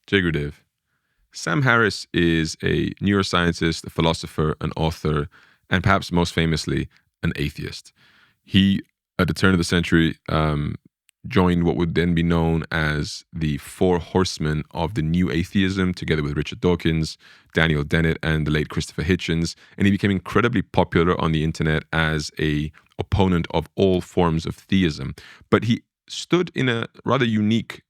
Jay Gurudev. Sam Harris is a neuroscientist, a philosopher, an author, and perhaps most famously, an atheist. He, at the turn of the century, joined what would then be known as the Four Horsemen of the New Atheism, together with Richard Dawkins, Daniel Dennett, and the late Christopher Hitchens. And he became incredibly popular on the internet as a opponent of all forms of theism. But he stood in a rather unique,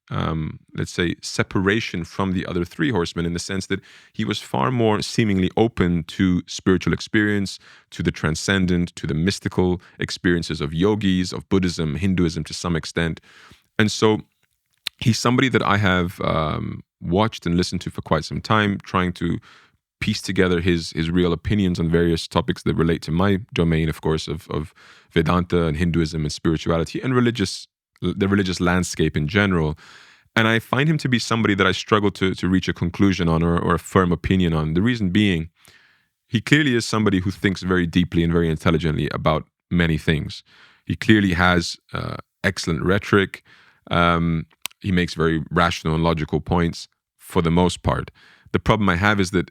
let's say, separation from the other three horsemen, in the sense that he was far more seemingly open to spiritual experience, to the transcendent, to the mystical experiences of yogis, of Buddhism, Hinduism to some extent. And so he's somebody that I have watched and listened to for quite some time, trying to piece together his real opinions on various topics that relate to my domain, of course, of Vedanta and Hinduism and spirituality and the religious landscape in general. And I find him to be somebody that I struggle to reach a conclusion on or a firm opinion on. The reason being, he clearly is somebody who thinks very deeply and very intelligently about many things. He clearly has excellent rhetoric. He makes very rational and logical points for the most part. The problem I have is that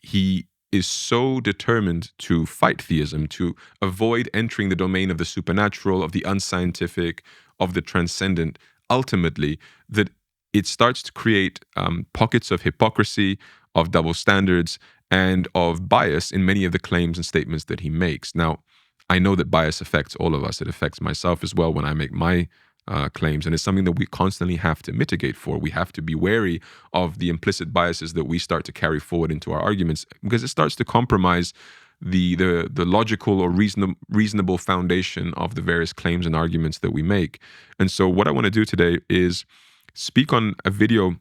he is so determined to fight theism, to avoid entering the domain of the supernatural, of the unscientific, of the transcendent, ultimately, that it starts to create pockets of hypocrisy, of double standards, and of bias in many of the claims and statements that he makes. Now, I know that bias affects all of us. It affects myself as well when I make my claims, and it's something that we constantly have to mitigate for. We have to be wary of the implicit biases that we start to carry forward into our arguments, because it starts to compromise the logical or reasonable foundation of the various claims and arguments that we make. And so what I want to do today is speak on a video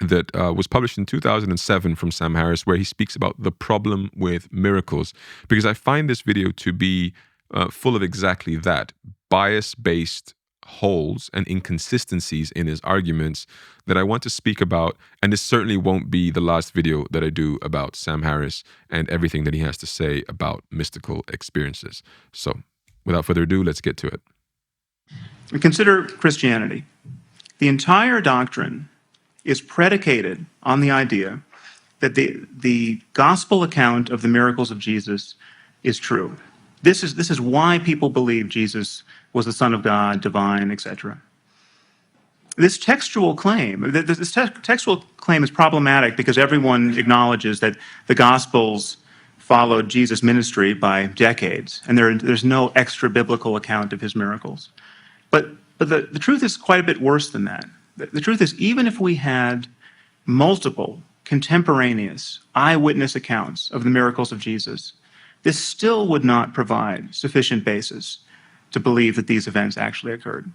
that was published in 2007 from Sam Harris, where he speaks about the problem with miracles, because I find this video to be full of exactly that, bias-based holes and inconsistencies in his arguments that I want to speak about. And this certainly won't be the last video that I do about Sam Harris and everything that he has to say about mystical experiences. So without further ado, let's get to it. Consider Christianity. The entire doctrine is predicated on the idea that the gospel account of the miracles of Jesus is true. This is why people believe Jesus was the Son of God, divine, etc. This textual claim is problematic because everyone acknowledges that the Gospels followed Jesus' ministry by decades, and there's no extra biblical account of his miracles. But the truth is quite a bit worse than that. The truth is, even if we had multiple contemporaneous eyewitness accounts of the miracles of Jesus, this still would not provide sufficient basis to believe that these events actually occurred.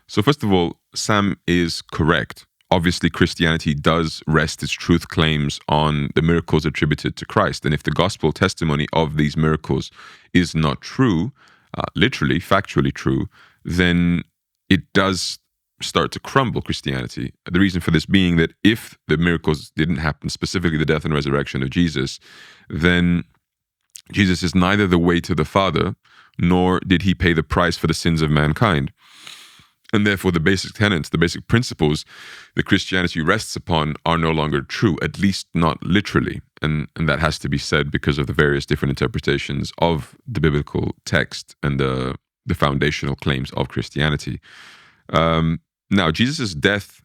So first of all, Sam is correct. Obviously, Christianity does rest its truth claims on the miracles attributed to Christ. And if the gospel testimony of these miracles is not true, literally, factually true, then it does start to crumble Christianity. The reason for this being that if the miracles didn't happen, specifically the death and resurrection of Jesus, then Jesus is neither the way to the Father, nor did he pay the price for the sins of mankind. And therefore, the basic tenets, the basic principles that Christianity rests upon are no longer true, at least not literally. And that has to be said because of the various different interpretations of the biblical text and the foundational claims of Christianity. Now, Jesus' death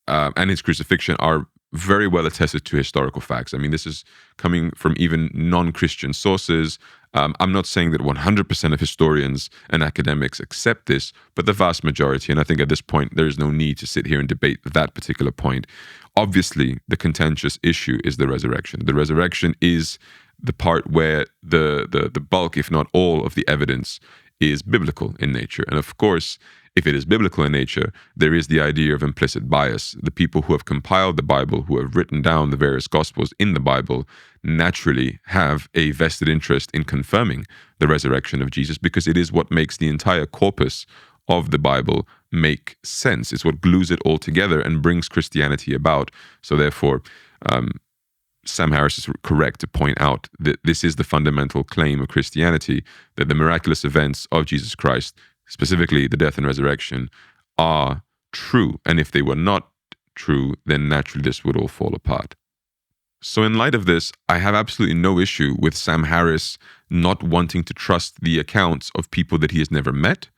and his crucifixion are very well attested to historical facts. I mean, this is coming from even non-Christian sources. I'm not saying that 100% of historians and academics accept this, but the vast majority, and I think at this point there is no need to sit here and debate that particular point. Obviously, the contentious issue is the resurrection. The resurrection is the part where the bulk, if not all, of the evidence is biblical in nature. And of course, if it is biblical in nature, there is the idea of implicit bias. The people who have compiled the Bible, who have written down the various Gospels in the Bible, naturally have a vested interest in confirming the resurrection of Jesus, because it is what makes the entire corpus of the Bible make sense. It's what glues it all together and brings Christianity about. So therefore, Sam Harris is correct to point out that this is the fundamental claim of Christianity, that the miraculous events of Jesus Christ, specifically the death and resurrection, are true. And if they were not true, then naturally this would all fall apart. So in light of this, I have absolutely no issue with Sam Harris not wanting to trust the accounts of people that he has never met,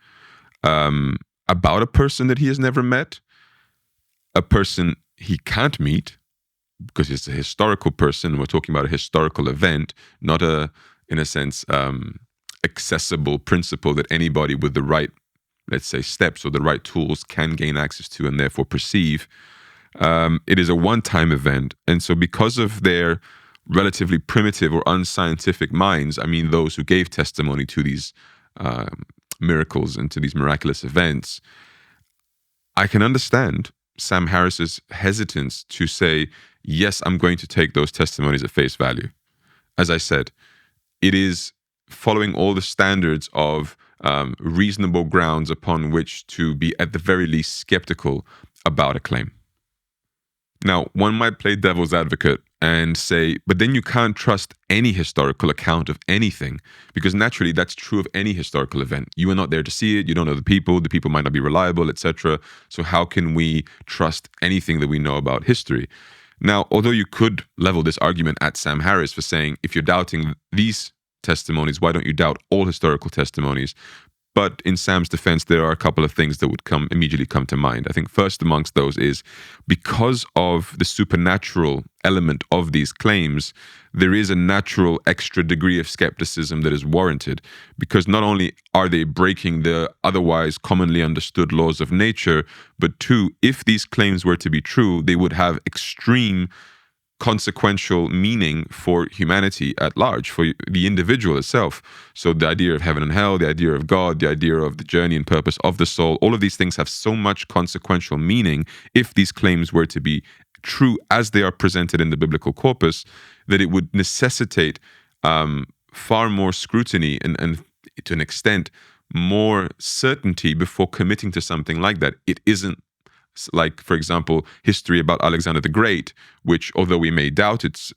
about a person that he has never met, a person he can't meet, because it's a historical person. We're talking about a historical event, not a, in a sense, accessible principle that anybody with the right, let's say, steps or the right tools can gain access to and therefore perceive. It is a one-time event. And so because of their relatively primitive or unscientific minds, I mean, those who gave testimony to these miracles and to these miraculous events, I can understand Sam Harris's hesitance to say, yes, I'm going to take those testimonies at face value. As I said, it is following all the standards of reasonable grounds upon which to be at the very least skeptical about a claim. Now, one might play devil's advocate and say, but then you can't trust any historical account of anything, because naturally that's true of any historical event. You are not there to see it, you don't know the people might not be reliable, etc. So how can we trust anything that we know about history? Now, although you could level this argument at Sam Harris for saying, if you're doubting these testimonies, why don't you doubt all historical testimonies? But in Sam's defense, there are a couple of things that would immediately come to mind. I think first amongst those is, because of the supernatural element of these claims, there is a natural extra degree of skepticism that is warranted, because not only are they breaking the otherwise commonly understood laws of nature, but two, if these claims were to be true, they would have extreme consequential meaning for humanity at large, for the individual itself. So the idea of heaven and hell, the idea of God, the idea of the journey and purpose of the soul, all of these things have so much consequential meaning if these claims were to be true as they are presented in the biblical corpus, that it would necessitate far more scrutiny and to an extent more certainty before committing to something like that. It isn't like, for example, history about Alexander the Great, which, although we may doubt its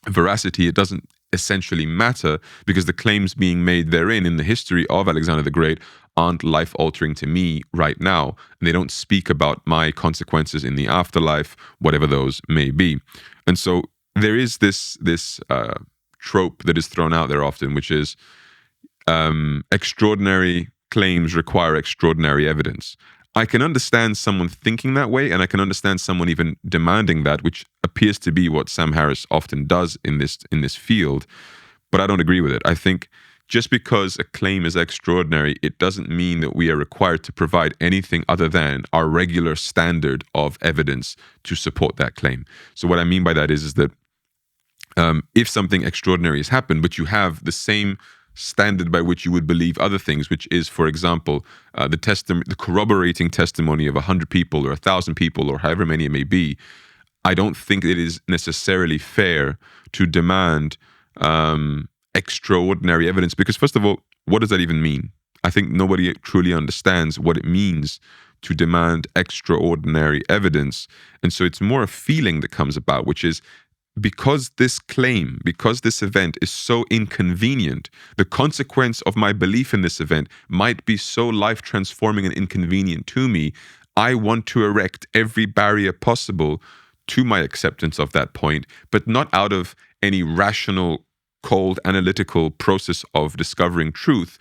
veracity, it doesn't essentially matter, because the claims being made therein in the history of Alexander the Great aren't life-altering to me right now. And they don't speak about my consequences in the afterlife, whatever those may be. And so there is this trope that is thrown out there often, which is extraordinary claims require extraordinary evidence. I can understand someone thinking that way, and I can understand someone even demanding that, which appears to be what Sam Harris often does in this field, but I don't agree with it. I think just because a claim is extraordinary, it doesn't mean that we are required to provide anything other than our regular standard of evidence to support that claim. So what I mean by that is that if something extraordinary has happened, but you have the same standard by which you would believe other things, which is, for example, the corroborating testimony of 100 people or 1,000 people or however many it may be, I don't think it is necessarily fair to demand extraordinary evidence, because first of all, what does that even mean? I think nobody truly understands what it means to demand extraordinary evidence. And so it's more a feeling that comes about, which is, because this claim, because this event is so inconvenient, the consequence of my belief in this event might be so life-transforming and inconvenient to me, I want to erect every barrier possible to my acceptance of that point, but not out of any rational, cold, analytical process of discovering truth,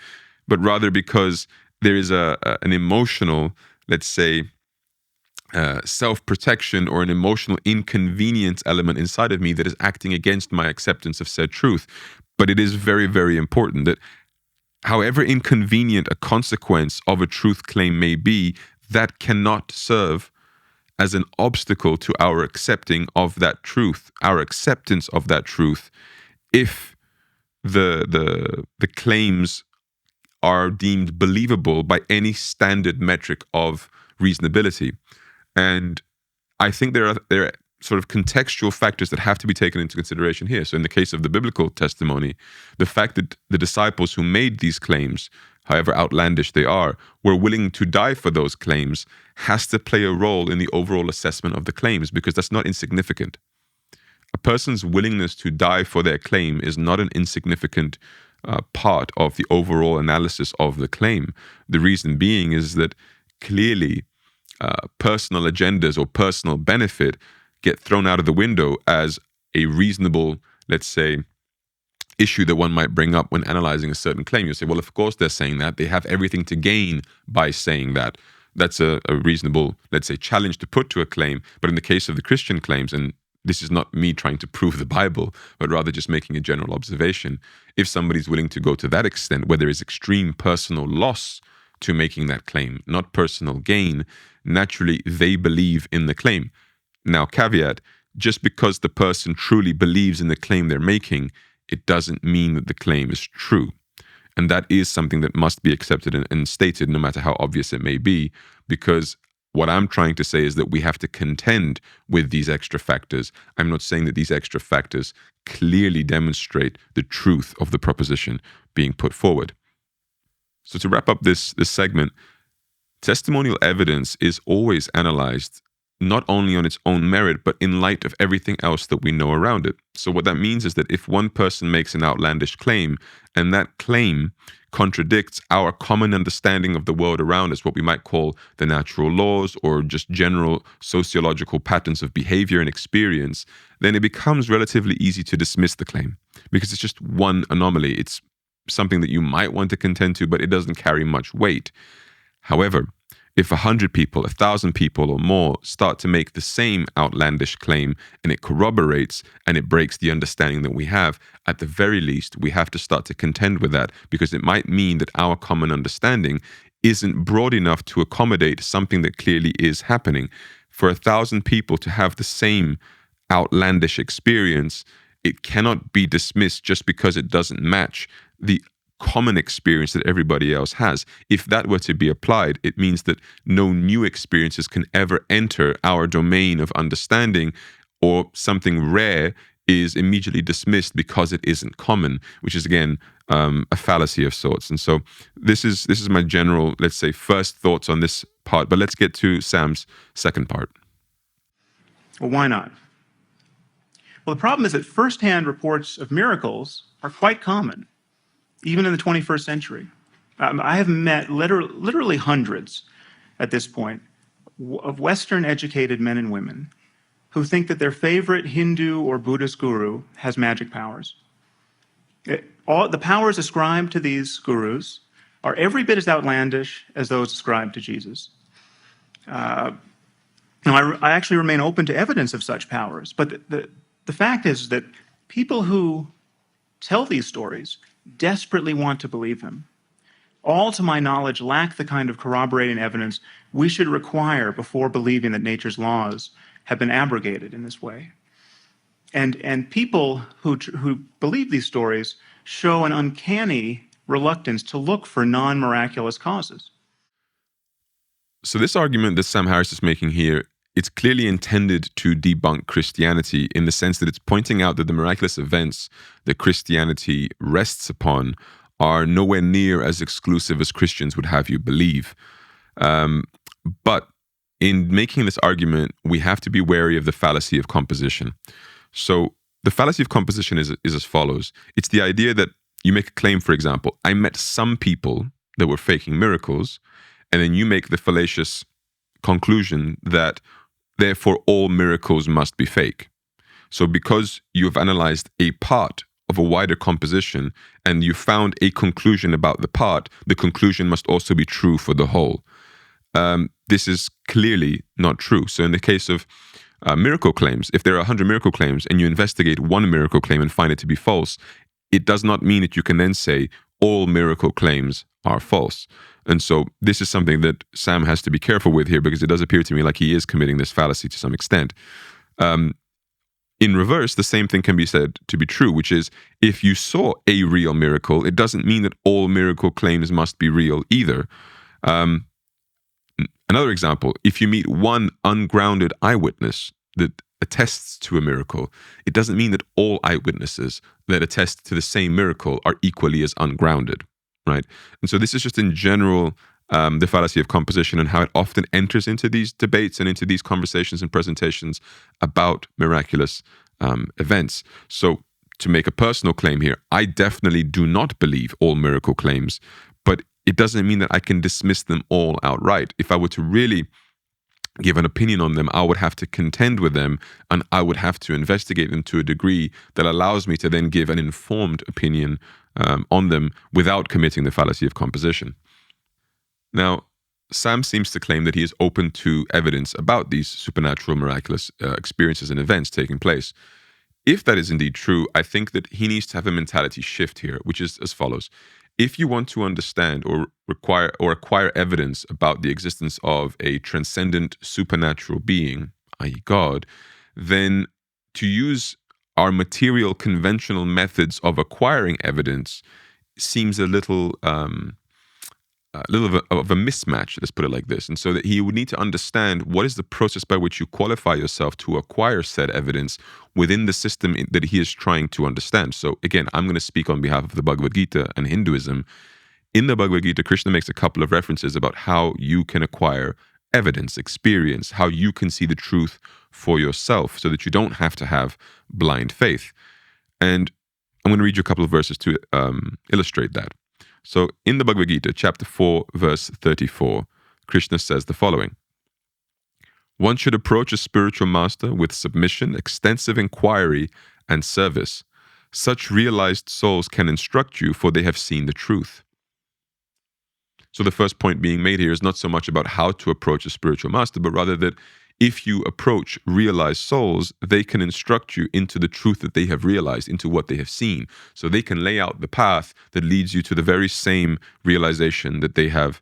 but rather because there is an emotional, let's say, self-protection or an emotional inconvenience element inside of me that is acting against my acceptance of said truth. But it is very, very important that however inconvenient a consequence of a truth claim may be, that cannot serve as an obstacle to our accepting of that truth, our acceptance of that truth, if the claims are deemed believable by any standard metric of reasonability. And I think there are sort of contextual factors that have to be taken into consideration here. So in the case of the biblical testimony, the fact that the disciples who made these claims, however outlandish they are, were willing to die for those claims has to play a role in the overall assessment of the claims, because that's not insignificant. A person's willingness to die for their claim is not an insignificant part of the overall analysis of the claim. The reason being is that clearly personal agendas or personal benefit get thrown out of the window as a reasonable, let's say, issue that one might bring up when analyzing a certain claim. You say, well, of course they're saying that. They have everything to gain by saying that. That's a reasonable, let's say, challenge to put to a claim. But in the case of the Christian claims, and this is not me trying to prove the Bible, but rather just making a general observation, if somebody's willing to go to that extent, where there is extreme personal loss to making that claim, not personal gain, naturally they believe in the claim. Now, caveat, just because the person truly believes in the claim they're making, it doesn't mean that the claim is true. And that is something that must be accepted and stated, no matter how obvious it may be, because what I'm trying to say is that we have to contend with these extra factors. I'm not saying that these extra factors clearly demonstrate the truth of the proposition being put forward. So to wrap up this segment, testimonial evidence is always analyzed not only on its own merit, but in light of everything else that we know around it. So what that means is that if one person makes an outlandish claim, and that claim contradicts our common understanding of the world around us, what we might call the natural laws or just general sociological patterns of behavior and experience, then it becomes relatively easy to dismiss the claim because it's just one anomaly. It's something that you might want to contend to, but it doesn't carry much weight. However, if 100 people, 1,000 people or more start to make the same outlandish claim and it corroborates and it breaks the understanding that we have, at the very least, we have to start to contend with that because it might mean that our common understanding isn't broad enough to accommodate something that clearly is happening. For 1,000 people to have the same outlandish experience, it cannot be dismissed just because it doesn't match the common experience that everybody else has. If that were to be applied, it means that no new experiences can ever enter our domain of understanding, or something rare is immediately dismissed because it isn't common, which is again a fallacy of sorts. And so this is my general, let's say, first thoughts on this part. But let's get to Sam's second part. Well, why not? Well, the problem is that firsthand reports of miracles are quite common, even in the 21st century. I have met literally hundreds at this point of Western-educated men and women who think that their favorite Hindu or Buddhist guru has magic powers. All the powers ascribed to these gurus are every bit as outlandish as those ascribed to Jesus. Now, I actually remain open to evidence of such powers, but the fact is that people who tell these stories desperately want to believe them. All, to my knowledge, lack the kind of corroborating evidence we should require before believing that nature's laws have been abrogated in this way. And people who believe these stories show an uncanny reluctance to look for non-miraculous causes. So this argument that Sam Harris is making here, it's clearly intended to debunk Christianity in the sense that it's pointing out that the miraculous events that Christianity rests upon are nowhere near as exclusive as Christians would have you believe. But in making this argument, we have to be wary of the fallacy of composition. So the fallacy of composition is as follows. It's the idea that you make a claim, for example, I met some people that were faking miracles, and then you make the fallacious conclusion that therefore all miracles must be fake. So because you've analyzed a part of a wider composition and you found a conclusion about the part, the conclusion must also be true for the whole. This is clearly not true. So in the case of miracle claims, if there are 100 miracle claims and you investigate one miracle claim and find it to be false, it does not mean that you can then say all miracle claims are false. And so this is something that Sam has to be careful with here, because it does appear to me like he is committing this fallacy to some extent. In reverse, the same thing can be said to be true, which is if you saw a real miracle, it doesn't mean that all miracle claims must be real either. Another example, if you meet one ungrounded eyewitness that attests to a miracle, it doesn't mean that all eyewitnesses that attest to the same miracle are equally as ungrounded, right? And so this is just in general the fallacy of composition and how it often enters into these debates and into these conversations and presentations about miraculous events. So to make a personal claim here, I definitely do not believe all miracle claims, but it doesn't mean that I can dismiss them all outright. If I were to really give an opinion on them, I would have to contend with them, and I would have to investigate them to a degree that allows me to then give an informed opinion on them without committing the fallacy of composition. Now, Sam seems to claim that he is open to evidence about these supernatural, miraculous experiences and events taking place. If that is indeed true, I think that he needs to have a mentality shift here, which is as follows. If you want to understand or acquire evidence about the existence of a transcendent supernatural being, i.e. God, then to use our material conventional methods of acquiring evidence seems a little of a mismatch, let's put it like this. And so that he would need to understand what is the process by which you qualify yourself to acquire said evidence within the system that he is trying to understand. So again, I'm going to speak on behalf of the Bhagavad Gita and Hinduism. In the Bhagavad Gita, Krishna makes a couple of references about how you can acquire evidence, experience, how you can see the truth for yourself so that you don't have to have blind faith. And I'm going to read you a couple of verses to illustrate that. So in the Bhagavad Gita, chapter 4, verse 34, Krishna says the following. One should approach a spiritual master with submission, extensive inquiry, and service. Such realized souls can instruct you, for they have seen the truth. So the first point being made here is not so much about how to approach a spiritual master, but rather that if you approach realized souls, they can instruct you into the truth that they have realized, into what they have seen. So they can lay out the path that leads you to the very same realization that they have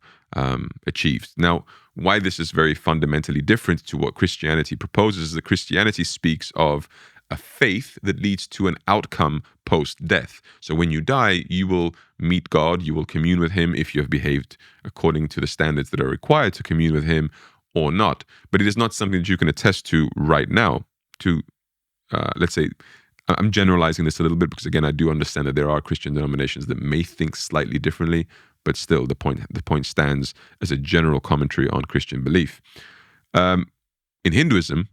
achieved. Now, why this is very fundamentally different to what Christianity proposes is that Christianity speaks of a faith that leads to an outcome post-death. So when you die, you will meet God, you will commune with Him if you have behaved according to the standards that are required to commune with Him, or not. But it is not something that you can attest to right now. To, let's say, I'm generalizing this a little bit because, again, I do understand that there are Christian denominations that may think slightly differently, but still the point stands as a general commentary on Christian belief. In Hinduism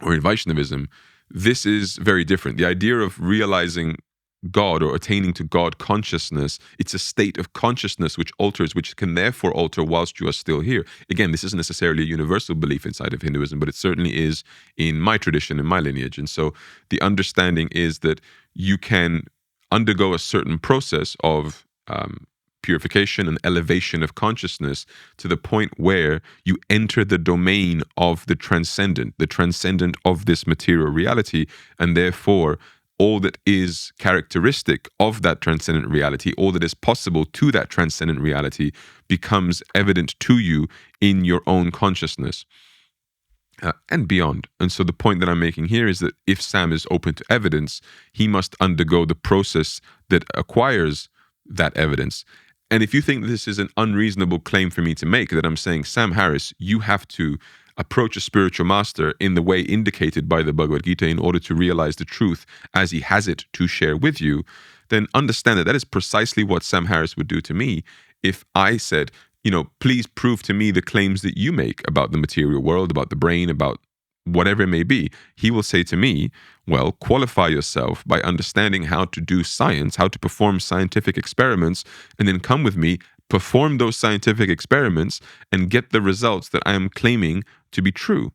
or in Vaishnavism, this is very different. The idea of realizing God or attaining to God consciousness, it's a state of consciousness which alters, which can therefore alter whilst you are still here. Again, this isn't necessarily a universal belief inside of Hinduism, but it certainly is in my tradition, in my lineage. And so the understanding is that you can undergo a certain process of purification and elevation of consciousness to the point where you enter the domain of the transcendent of this material reality, and therefore all that is characteristic of that transcendent reality, all that is possible to that transcendent reality becomes evident to you in your own consciousness and beyond. And so the point that I'm making here is that if Sam is open to evidence, he must undergo the process that acquires that evidence. And if you think this is an unreasonable claim for me to make, that I'm saying, Sam Harris, you have to approach a spiritual master in the way indicated by the Bhagavad Gita in order to realize the truth as he has it to share with you, then understand that that is precisely what Sam Harris would do to me if I said, please prove to me the claims that you make about the material world, about the brain, about whatever it may be. He will say to me, well, qualify yourself by understanding how to do science, how to perform scientific experiments, and then come with me, perform those scientific experiments, and get the results that I am claiming to be true.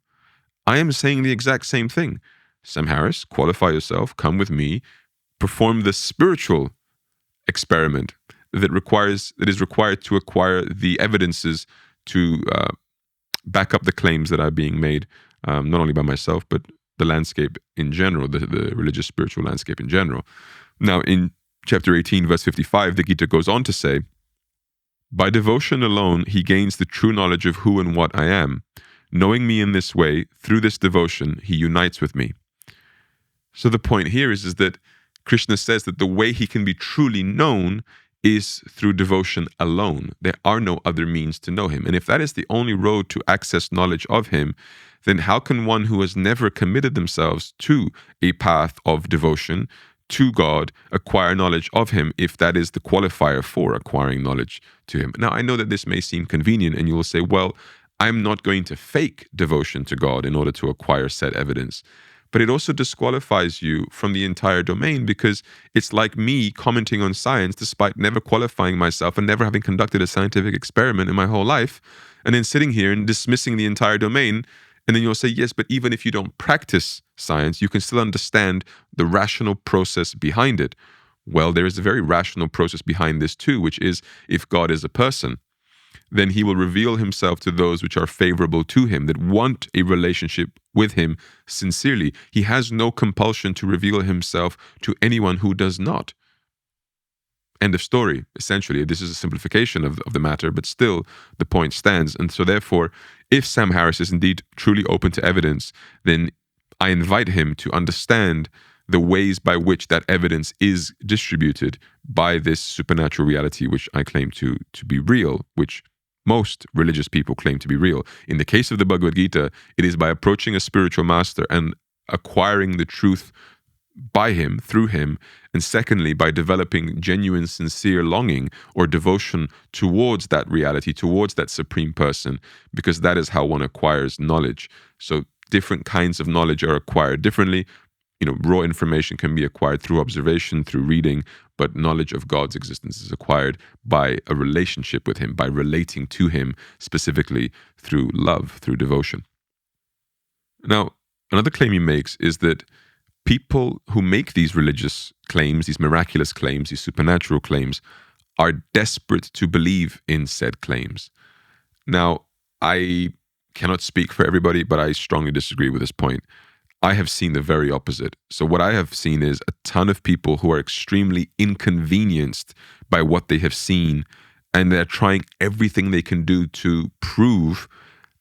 I am saying the exact same thing. Sam Harris, qualify yourself, come with me, perform the spiritual experiment that is required to acquire the evidences to back up the claims that are being made, not only by myself, but the landscape in general, the religious spiritual landscape in general. Now, in chapter 18, verse 55, the Gita goes on to say, by devotion alone, he gains the true knowledge of who and what I am. Knowing me in this way, through this devotion, he unites with me. So the point here is that Krishna says that the way he can be truly known is through devotion alone. There are no other means to know him. And if that is the only road to access knowledge of him, then how can one who has never committed themselves to a path of devotion to God acquire knowledge of him, if that is the qualifier for acquiring knowledge to him? Now, I know that this may seem convenient, and you will say, well, I'm not going to fake devotion to God in order to acquire said evidence. but it also disqualifies you from the entire domain, because it's like me commenting on science despite never qualifying myself and never having conducted a scientific experiment in my whole life, and then sitting here and dismissing the entire domain. And then you'll say, yes, but even if you don't practice science, you can still understand the rational process behind it. Well, there is a very rational process behind this too, which is, if God is a person, then he will reveal himself to those which are favorable to him, that want a relationship with him sincerely. He has no compulsion to reveal himself to anyone who does not. End of story, essentially. This is a simplification of the matter, but still the point stands. And so therefore, if Sam Harris is indeed truly open to evidence, then I invite him to understand the ways by which that evidence is distributed by this supernatural reality, which I claim to be real, which most religious people claim to be real. In the case of the Bhagavad Gita, it is by approaching a spiritual master and acquiring the truth by him, through him, and secondly, by developing genuine, sincere longing or devotion towards that reality, towards that supreme person, because that is how one acquires knowledge. So different kinds of knowledge are acquired differently. Raw information can be acquired through observation, through reading, but knowledge of God's existence is acquired by a relationship with him, by relating to him, specifically through love, through devotion. Now, another claim he makes is that people who make these religious claims, these miraculous claims, these supernatural claims, are desperate to believe in said claims. Now, I cannot speak for everybody, but I strongly disagree with this point. I have seen the very opposite. So what I have seen is a ton of people who are extremely inconvenienced by what they have seen, and they're trying everything they can do to prove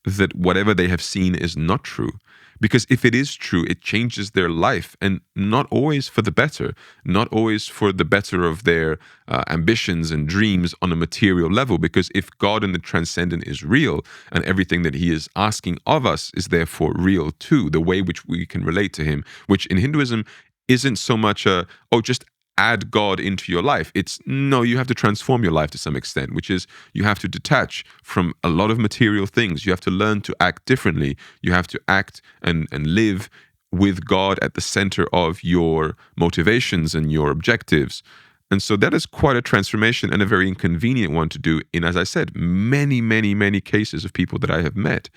that whatever they have seen is not true. Because if it is true, it changes their life, and not always for the better, not always for the better of their ambitions and dreams on a material level. Because if God and the transcendent is real, and everything that he is asking of us is therefore real too, the way which we can relate to him, which in Hinduism isn't so much just add God into your life. It's no, you have to transform your life to some extent, which is you have to detach from a lot of material things. You have to learn to act differently. You have to act and live with God at the center of your motivations and your objectives. And so that is quite a transformation, and a very inconvenient one to do in, as I said, many, many, many cases of people that I have met.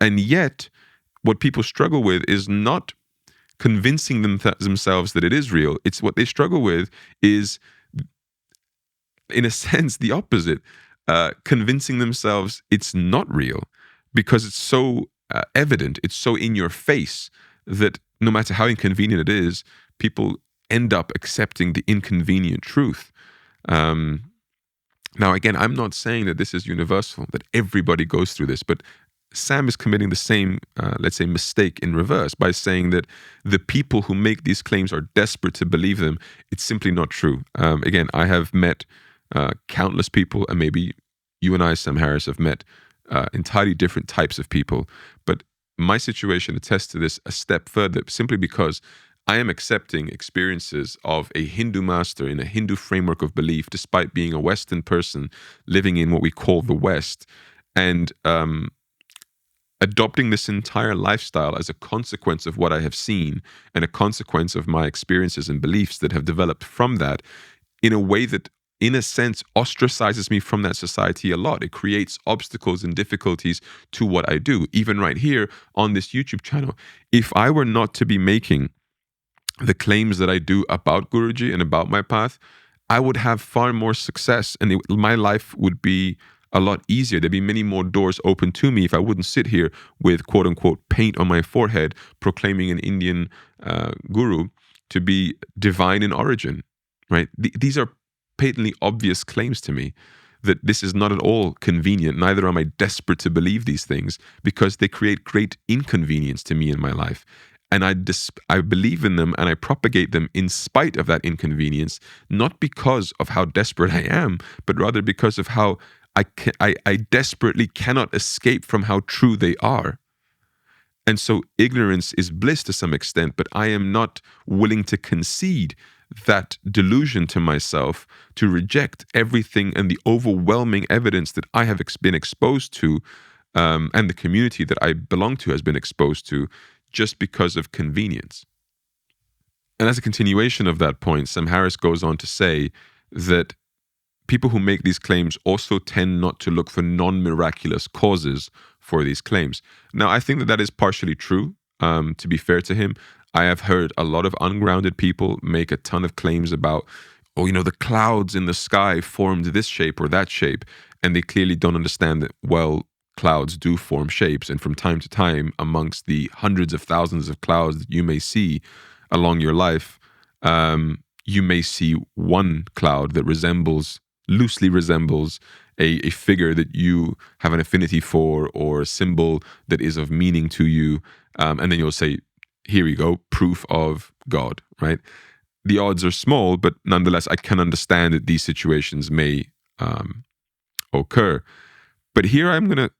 And yet, what people struggle with is not convincing themselves that it is real. It's what they struggle with is, in a sense, the opposite. Convincing themselves it's not real, because it's so evident, it's so in your face, that no matter how inconvenient it is, people end up accepting the inconvenient truth. Now, again, I'm not saying that this is universal, that everybody goes through this, but Sam is committing the same, let's say, mistake in reverse by saying that the people who make these claims are desperate to believe them. It's simply not true. Again, I have met countless people, and maybe you and I, Sam Harris, have met entirely different types of people. But my situation attests to this a step further, simply because I am accepting experiences of a Hindu master in a Hindu framework of belief, despite being a Western person living in what we call the West, and adopting this entire lifestyle as a consequence of what I have seen, and a consequence of my experiences and beliefs that have developed from that, in a way that, in a sense, ostracizes me from that society a lot. It creates obstacles and difficulties to what I do, even right here on this YouTube channel. If I were not to be making the claims that I do about Guruji and about my path, I would have far more success, and my life would be a lot easier. There'd be many more doors open to me if I wouldn't sit here with quote unquote paint on my forehead proclaiming an Indian guru to be divine in origin, right? These are patently obvious claims to me, that this is not at all convenient. Neither am I desperate to believe these things, because they create great inconvenience to me in my life. And I believe in them, and I propagate them in spite of that inconvenience, not because of how desperate I am, but rather because of how I desperately cannot escape from how true they are. And so ignorance is bliss to some extent, but I am not willing to concede that delusion to myself, to reject everything and the overwhelming evidence that I have been exposed to, and the community that I belong to has been exposed to, just because of convenience. And as a continuation of that point, Sam Harris goes on to say that people who make these claims also tend not to look for non-miraculous causes for these claims. Now, I think that that is partially true, to be fair to him. I have heard a lot of ungrounded people make a ton of claims about, the clouds in the sky formed this shape or that shape, and they clearly don't understand that, well, clouds do form shapes, and from time to time, amongst the hundreds of thousands of clouds that you may see along your life, you may see one cloud that loosely resembles a figure that you have an affinity for or a symbol that is of meaning to you. And then you'll say, here we go, proof of God, right? The odds are small, but nonetheless, I can understand that these situations may occur. But here I'm going to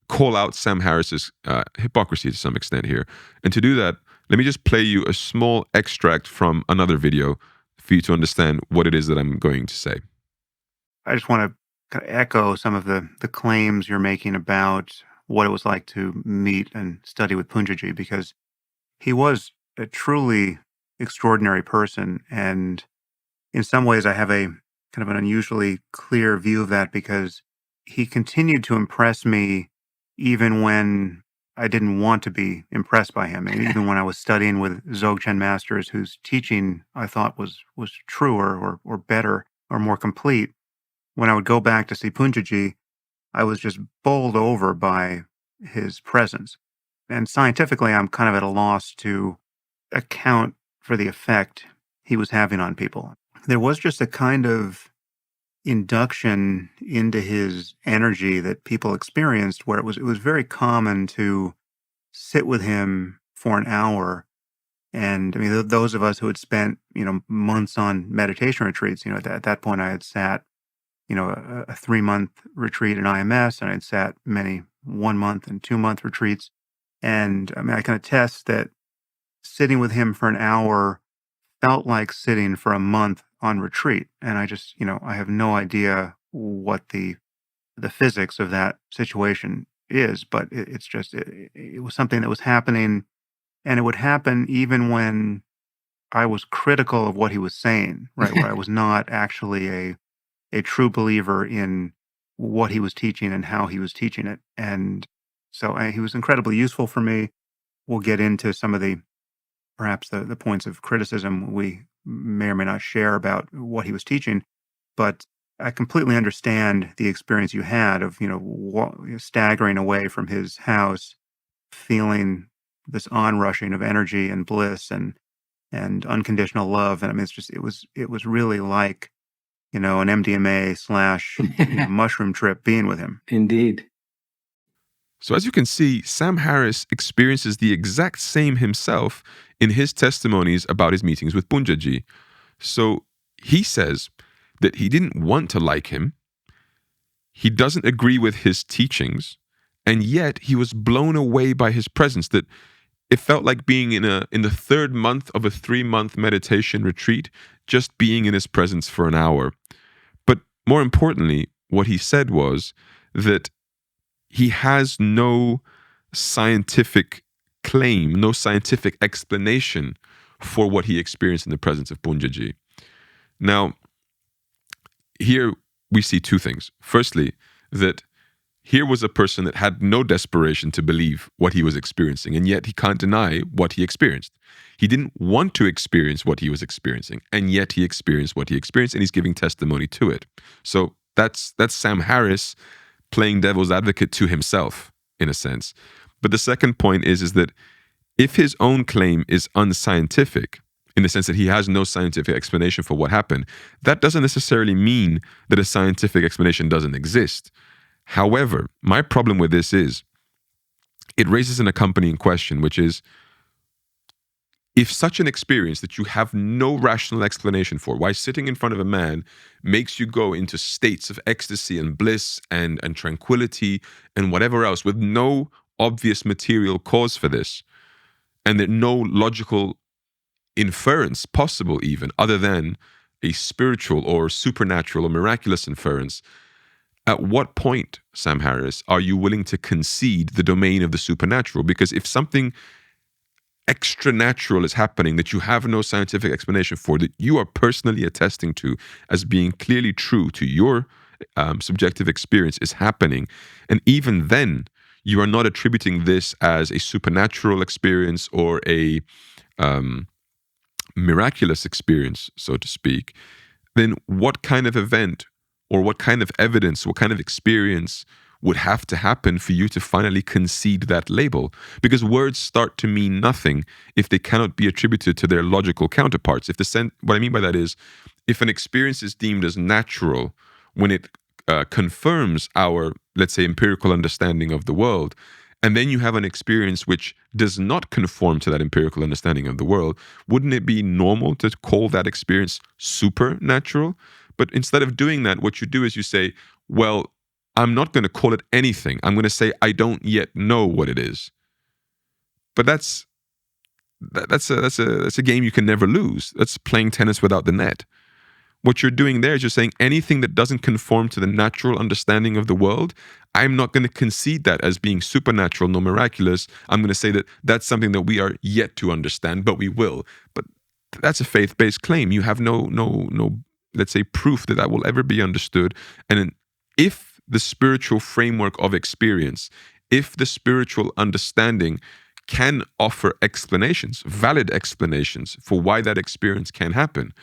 call out Sam Harris's hypocrisy to some extent here. And to do that, let me just play you a small extract from another video for you to understand what it is that I'm going to say. I just want to kind of echo some of the claims you're making about what it was like to meet and study with Punjaji, because he was a truly extraordinary person. And in some ways, I have a kind of an unusually clear view of that, because he continued to impress me even when I didn't want to be impressed by him. And even when I was studying with Dzogchen masters whose teaching I thought was truer or better or more complete, when I would go back to see Punjaji, I was just bowled over by his presence. And scientifically, I'm kind of at a loss to account for the effect he was having on people. There was just a kind of induction into his energy that people experienced, where it was very common to sit with him for an hour. And I mean, those of us who had spent, months on meditation retreats, at that point I had sat, a 3-month retreat in IMS, and I'd sat many 1-month and 2-month retreats. And I mean, I can attest that sitting with him for an hour felt like sitting for a month on retreat. And I just, I have no idea what the physics of that situation is, but it's just, it was something that was happening, and it would happen even when I was critical of what he was saying, right? Where I was not actually a true believer in what he was teaching and how he was teaching it. And so he was incredibly useful for me. We'll get into some of perhaps the points of criticism we may or may not share about what he was teaching, but I completely understand the experience you had of, staggering away from his house, feeling this onrushing of energy and bliss and unconditional love. And I mean, it was really like, an MDMA / mushroom trip being with him. Indeed. So as you can see, Sam Harris experiences the exact same himself in his testimonies about his meetings with Punjaji. So he says that he didn't want to like him, he doesn't agree with his teachings, and yet he was blown away by his presence, that it felt like being in the 3rd month of a 3-month meditation retreat, just being in his presence for an hour. But more importantly, what he said was that he has no scientific claim, no scientific explanation for what he experienced in the presence of Punjaji. Now, here we see two things. Firstly, that here was a person that had no desperation to believe what he was experiencing, and yet he can't deny what he experienced. He didn't want to experience what he was experiencing, and yet he experienced what he experienced, and he's giving testimony to it. So that's Sam Harris playing devil's advocate to himself, in a sense. But the second point is that if his own claim is unscientific, in the sense that he has no scientific explanation for what happened, that doesn't necessarily mean that a scientific explanation doesn't exist. However, my problem with this is it raises an accompanying question, which is, if such an experience that you have no rational explanation for, why sitting in front of a man makes you go into states of ecstasy and bliss and tranquility and whatever else with no obvious material cause for this, and that no logical inference possible even, other than a spiritual or supernatural or miraculous inference, at what point, Sam Harris, are you willing to concede the domain of the supernatural? Because if something extra natural is happening that you have no scientific explanation for, that you are personally attesting to as being clearly true to your subjective experience is happening. And even then, you are not attributing this as a supernatural experience or a miraculous experience, so to speak. Then what kind of event or what kind of evidence, what kind of experience would have to happen for you to finally concede that label? Because words start to mean nothing if they cannot be attributed to their logical counterparts. What I mean by that is, if an experience is deemed as natural when it confirms our, let's say, empirical understanding of the world, and then you have an experience which does not conform to that empirical understanding of the world, wouldn't it be normal to call that experience supernatural? But instead of doing that, what you do is you say, well, I'm not going to call it anything. I'm going to say I don't yet know what it is. But that's a game you can never lose. That's playing tennis without the net. What you're doing there is you're saying anything that doesn't conform to the natural understanding of the world, I'm not going to concede that as being supernatural nor miraculous. I'm going to say that that's something that we are yet to understand, but we will. But that's a faith-based claim. You have no, let's say, proof that that will ever be understood. And if the spiritual framework of experience, if the spiritual understanding can offer explanations, valid explanations for why that experience can happen,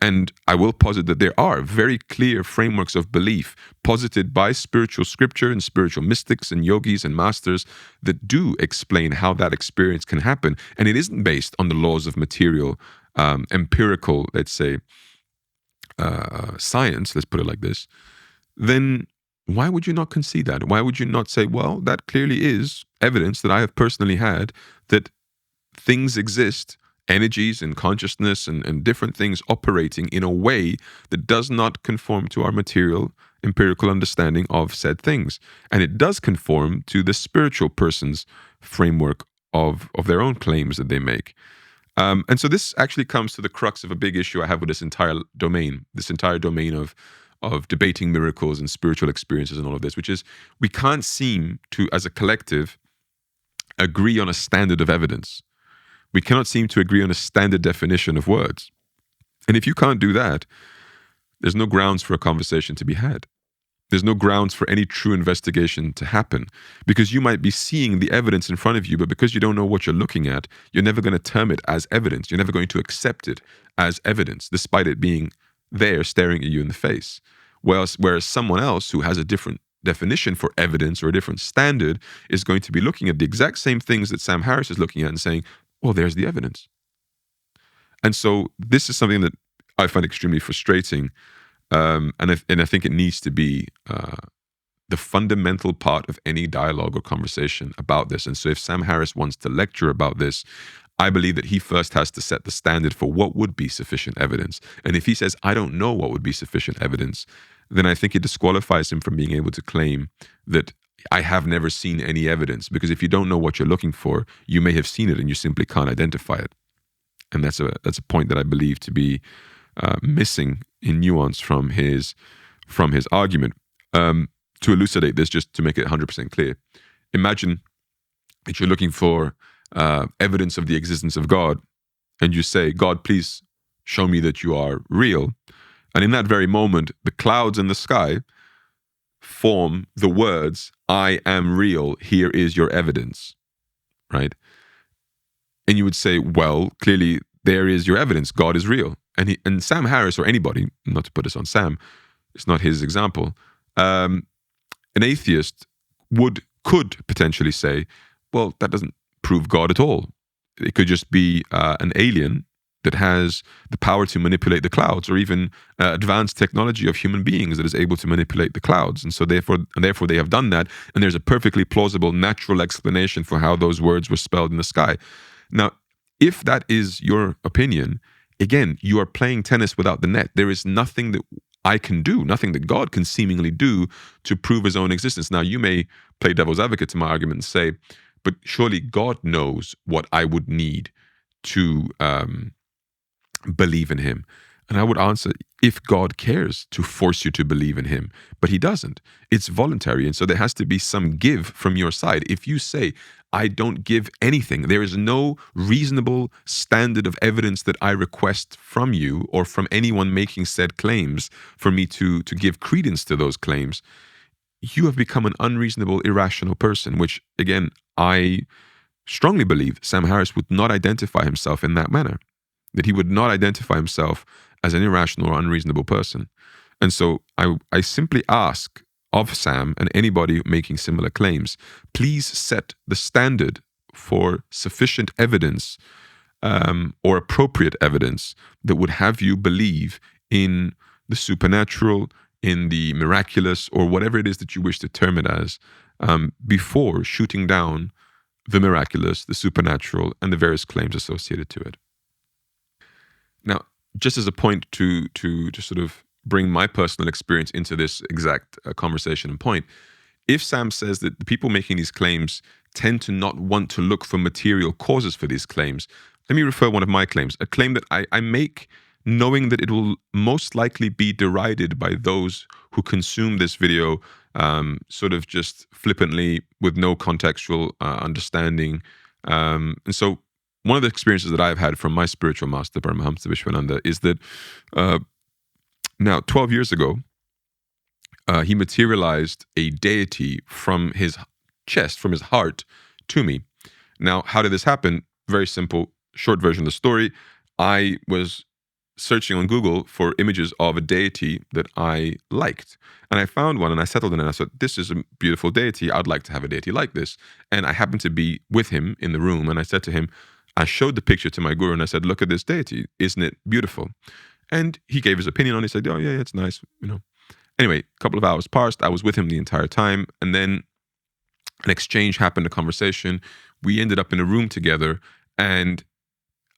and I will posit that there are very clear frameworks of belief posited by spiritual scripture and spiritual mystics and yogis and masters that do explain how that experience can happen. And it isn't based on the laws of material, empirical, let's say, science, let's put it like this. Then why would you not concede that? Why would you not say, well, that clearly is evidence that I have personally had that things exist, energies and consciousness and different things operating in a way that does not conform to our material empirical understanding of said things. And it does conform to the spiritual person's framework of their own claims that they make. And so this actually comes to the crux of a big issue I have with this entire domain of debating miracles and spiritual experiences and all of this, which is we can't seem to, as a collective, agree on a standard of evidence. We cannot seem to agree on a standard definition of words. And if you can't do that, there's no grounds for a conversation to be had. There's no grounds for any true investigation to happen, because you might be seeing the evidence in front of you, but because you don't know what you're looking at, you're never going to term it as evidence. You're never going to accept it as evidence, despite it being there staring at you in the face. Whereas someone else who has a different definition for evidence or a different standard is going to be looking at the exact same things that Sam Harris is looking at and saying, well, there's the evidence. And so this is something that I find extremely frustrating. And I think it needs to be the fundamental part of any dialogue or conversation about this. And so if Sam Harris wants to lecture about this, I believe that he first has to set the standard for what would be sufficient evidence. And if he says, I don't know what would be sufficient evidence, then I think it disqualifies him from being able to claim that I have never seen any evidence. Because if you don't know what you're looking for, you may have seen it and you simply can't identify it. And that's a point that I believe to be missing in nuance from his argument. To elucidate this, just to make it 100% clear, imagine that you're looking for evidence of the existence of God, and you say, God, please show me that you are real. And in that very moment, the clouds in the sky form the words, I am real, here is your evidence, right? And you would say, well, clearly there is your evidence, God is real. And Sam Harris, or anybody, not to put this on Sam, it's not his example, an atheist could potentially say, well, that doesn't prove God at all. It could just be an alien that has the power to manipulate the clouds, or even advanced technology of human beings that is able to manipulate the clouds. And so therefore they have done that, and there's a perfectly plausible natural explanation for how those words were spelled in the sky. Now, if that is your opinion, again, you are playing tennis without the net. There is nothing that I can do, nothing that God can seemingly do to prove his own existence. Now, you may play devil's advocate to my argument and say, but surely God knows what I would need to believe in him. And I would answer, if God cares to force you to believe in him, but he doesn't. It's voluntary. And so there has to be some give from your side. If you say, I don't give anything, there is no reasonable standard of evidence that I request from you or from anyone making said claims for me to give credence to those claims, you have become an unreasonable, irrational person, which, again, I strongly believe Sam Harris would not identify himself in that manner, that he would not identify himself as an irrational or unreasonable person. And so I simply ask of Sam and anybody making similar claims, please set the standard for sufficient evidence or appropriate evidence that would have you believe in the supernatural, in the miraculous, or whatever it is that you wish to term it as, before shooting down the miraculous, the supernatural, and the various claims associated to it. Now, just as a point to sort of bring my personal experience into this exact conversation and point, if Sam says that the people making these claims tend to not want to look for material causes for these claims, let me refer one of my claims, a claim that I make knowing that it will most likely be derided by those who consume this video sort of just flippantly with no contextual understanding. And so one of the experiences that I've had from my spiritual master, Paramahamsa Vishwananda, is that now 12 years ago, he materialized a deity from his chest, from his heart, to me. Now, how did this happen? Very simple, short version of the story. I was searching on Google for images of a deity that I liked. And I found one and I settled on it and I said, this is a beautiful deity. I'd like to have a deity like this. And I happened to be with him in the room and I said to him, I showed the picture to my guru and I said, look at this deity. Isn't it beautiful? And he gave his opinion on it. He said, oh yeah, it's nice. Anyway, a couple of hours passed. I was with him the entire time. And then an exchange happened, a conversation. We ended up in a room together and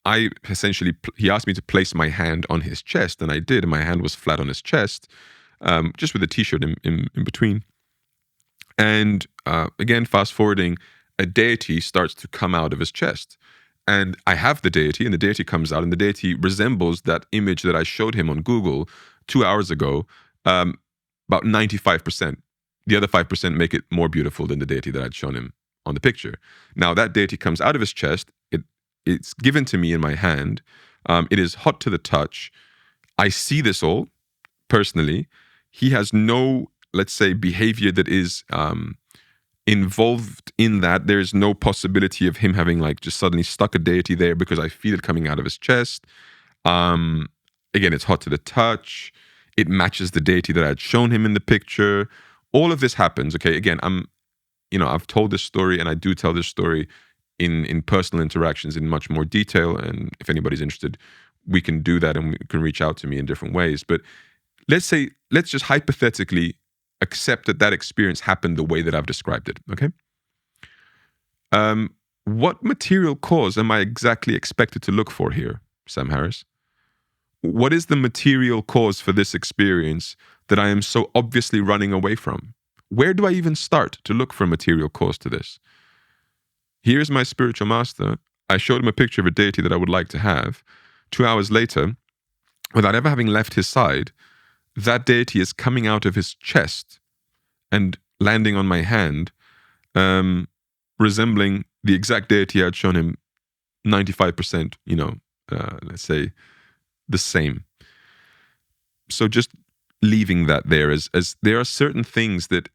I essentially, he asked me to place my hand on his chest, and I did, and my hand was flat on his chest, just with a t-shirt in between. And again, fast forwarding, a deity starts to come out of his chest. And I have the deity, and the deity comes out, and the deity resembles that image that I showed him on Google 2 hours ago, about 95%. The other 5% make it more beautiful than the deity that I'd shown him on the picture. Now, that deity comes out of his chest. It's given to me in my hand. It is hot to the touch. I see this all personally. He has no, let's say, behavior that is involved in that. There's no possibility of him having like just suddenly stuck a deity there because I feel it coming out of his chest. Again, it's hot to the touch. It matches the deity that I had shown him in the picture. All of this happens. Okay, again, I've told this story and I do tell this story in personal interactions in much more detail. And if anybody's interested, we can do that and we can reach out to me in different ways. But let's just hypothetically accept that experience happened the way that I've described it, okay? What material cause am I exactly expected to look for here, Sam Harris? What is the material cause for this experience that I am so obviously running away from? Where do I even start to look for a material cause to this? Here's my spiritual master. I showed him a picture of a deity that I would like to have. 2 hours later, without ever having left his side, that deity is coming out of his chest and landing on my hand, resembling the exact deity I'd shown him, 95%, let's say, the same. So just leaving that there as there are certain things that,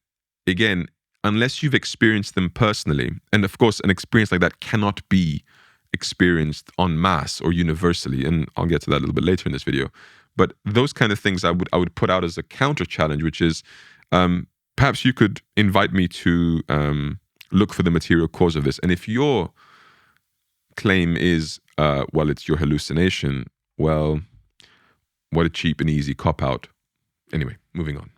again, unless you've experienced them personally, and of course an experience like that cannot be experienced en masse or universally, and I'll get to that a little bit later in this video, but those kind of things I would put out as a counter challenge, which is perhaps you could invite me to look for the material cause of this. And if your claim is, well, it's your hallucination, well, what a cheap and easy cop-out. Anyway, moving on.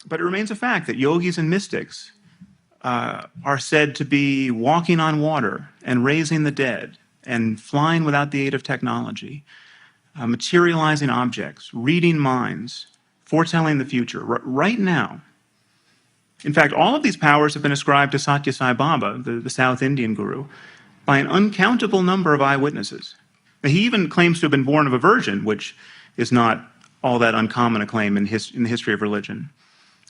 But it remains a fact that yogis and mystics are said to be walking on water and raising the dead and flying without the aid of technology, materializing objects, reading minds, foretelling the future right now. In fact, all of these powers have been ascribed to Satya Sai Baba, the South Indian guru, by an uncountable number of eyewitnesses. He even claims to have been born of a virgin, which is not all that uncommon a claim in the history of religion,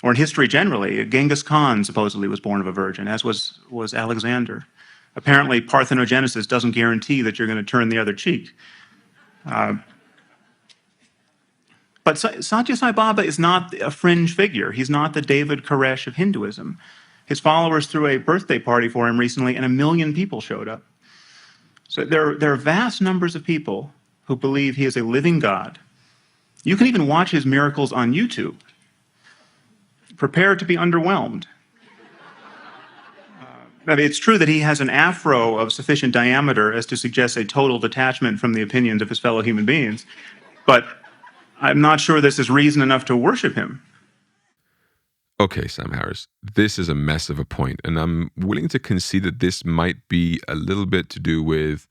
or in history generally. Genghis Khan supposedly was born of a virgin, as was Alexander. Apparently, parthenogenesis doesn't guarantee that you're going to turn the other cheek. But Satya Sai Baba is not a fringe figure. He's not the David Koresh of Hinduism. His followers threw a birthday party for him recently, and 1 million people showed up. So there are vast numbers of people who believe he is a living God. You can even watch his miracles on YouTube. Prepare to be underwhelmed. I mean, it's true that he has an afro of sufficient diameter as to suggest a total detachment from the opinions of his fellow human beings, but I'm not sure this is reason enough to worship him. Okay, Sam Harris, this is a mess of a point, and I'm willing to concede that this might be a little bit to do with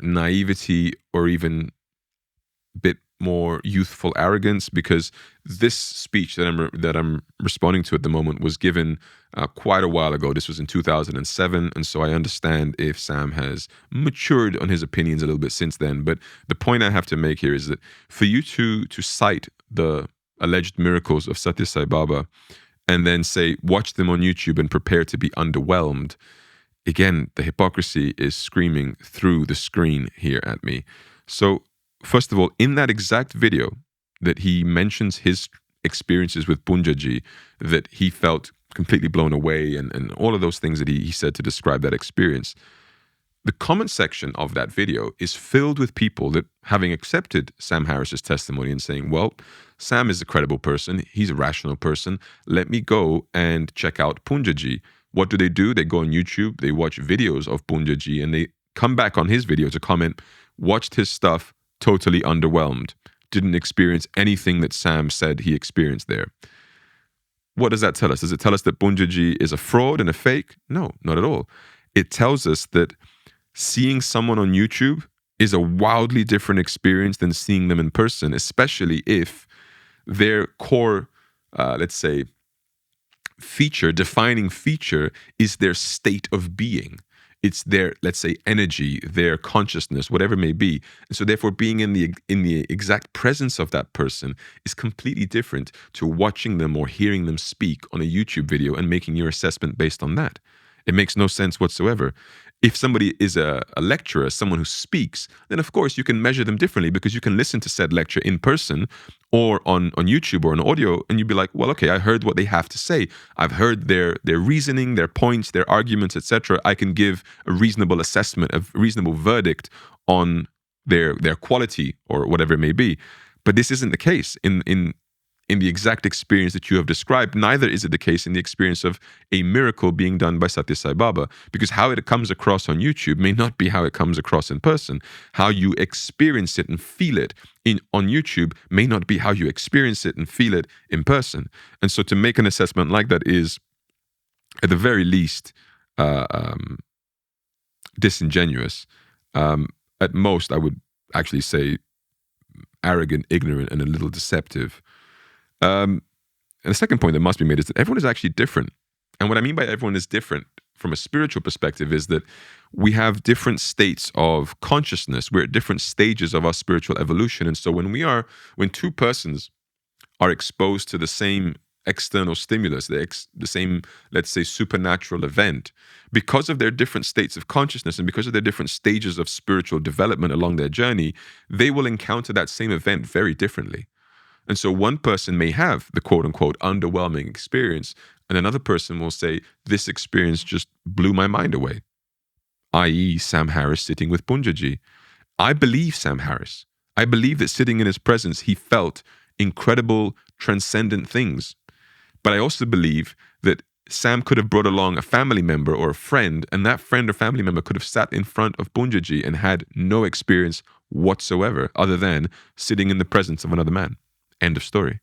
naivety or even a bit more youthful arrogance, because this speech that I'm responding to at the moment was given quite a while ago. This was in 2007, and so I understand if Sam has matured on his opinions a little bit since then. But the point I have to make here is that for you to cite the alleged miracles of Satya Sai Baba and then say, watch them on YouTube and prepare to be underwhelmed, again, the hypocrisy is screaming through the screen here at me. So, first of all, in that exact video that he mentions his experiences with Punjaji, that he felt completely blown away and all of those things that he said to describe that experience, the comment section of that video is filled with people that, having accepted Sam Harris's testimony and saying, well, Sam is a credible person, he's a rational person, let me go and check out Punjaji. What do? They go on YouTube, they watch videos of Punjaji, and they come back on his video to comment, watched his stuff, totally underwhelmed, didn't experience anything that Sam said he experienced there. What does that tell us? Does it tell us that Punjaji is a fraud and a fake? No, not at all. It tells us that seeing someone on YouTube is a wildly different experience than seeing them in person, especially if their core, let's say, defining feature is their state of being. It's their, let's say, energy, their consciousness, whatever it may be. And so therefore being in the exact presence of that person is completely different to watching them or hearing them speak on a YouTube video and making your assessment based on that. It makes no sense whatsoever. If somebody is a lecturer, someone who speaks, then of course you can measure them differently, because you can listen to said lecture in person or on YouTube or on audio, and you'd be like, well, okay, I heard what they have to say. I've heard their reasoning, their points, their arguments, etc. I can give a reasonable assessment, a reasonable verdict on their quality or whatever it may be. But this isn't the case in the exact experience that you have described. Neither is it the case in the experience of a miracle being done by Satya Sai Baba, because how it comes across on YouTube may not be how it comes across in person. How you experience it and feel it on YouTube may not be how you experience it and feel it in person. And so to make an assessment like that is, at the very least, disingenuous. At most, I would actually say arrogant, ignorant, and a little deceptive. And the second point that must be made is that everyone is actually different. And what I mean by everyone is different from a spiritual perspective is that we have different states of consciousness. We're at different stages of our spiritual evolution. And so when two persons are exposed to the same external stimulus, the same, let's say, supernatural event, because of their different states of consciousness and because of their different stages of spiritual development along their journey, they will encounter that same event very differently. And so one person may have the quote-unquote underwhelming experience, and another person will say, this experience just blew my mind away, i.e. Sam Harris sitting with Punjaji. I believe Sam Harris. I believe that sitting in his presence, he felt incredible, transcendent things. But I also believe that Sam could have brought along a family member or a friend, and that friend or family member could have sat in front of Punjaji and had no experience whatsoever other than sitting in the presence of another man. End of story.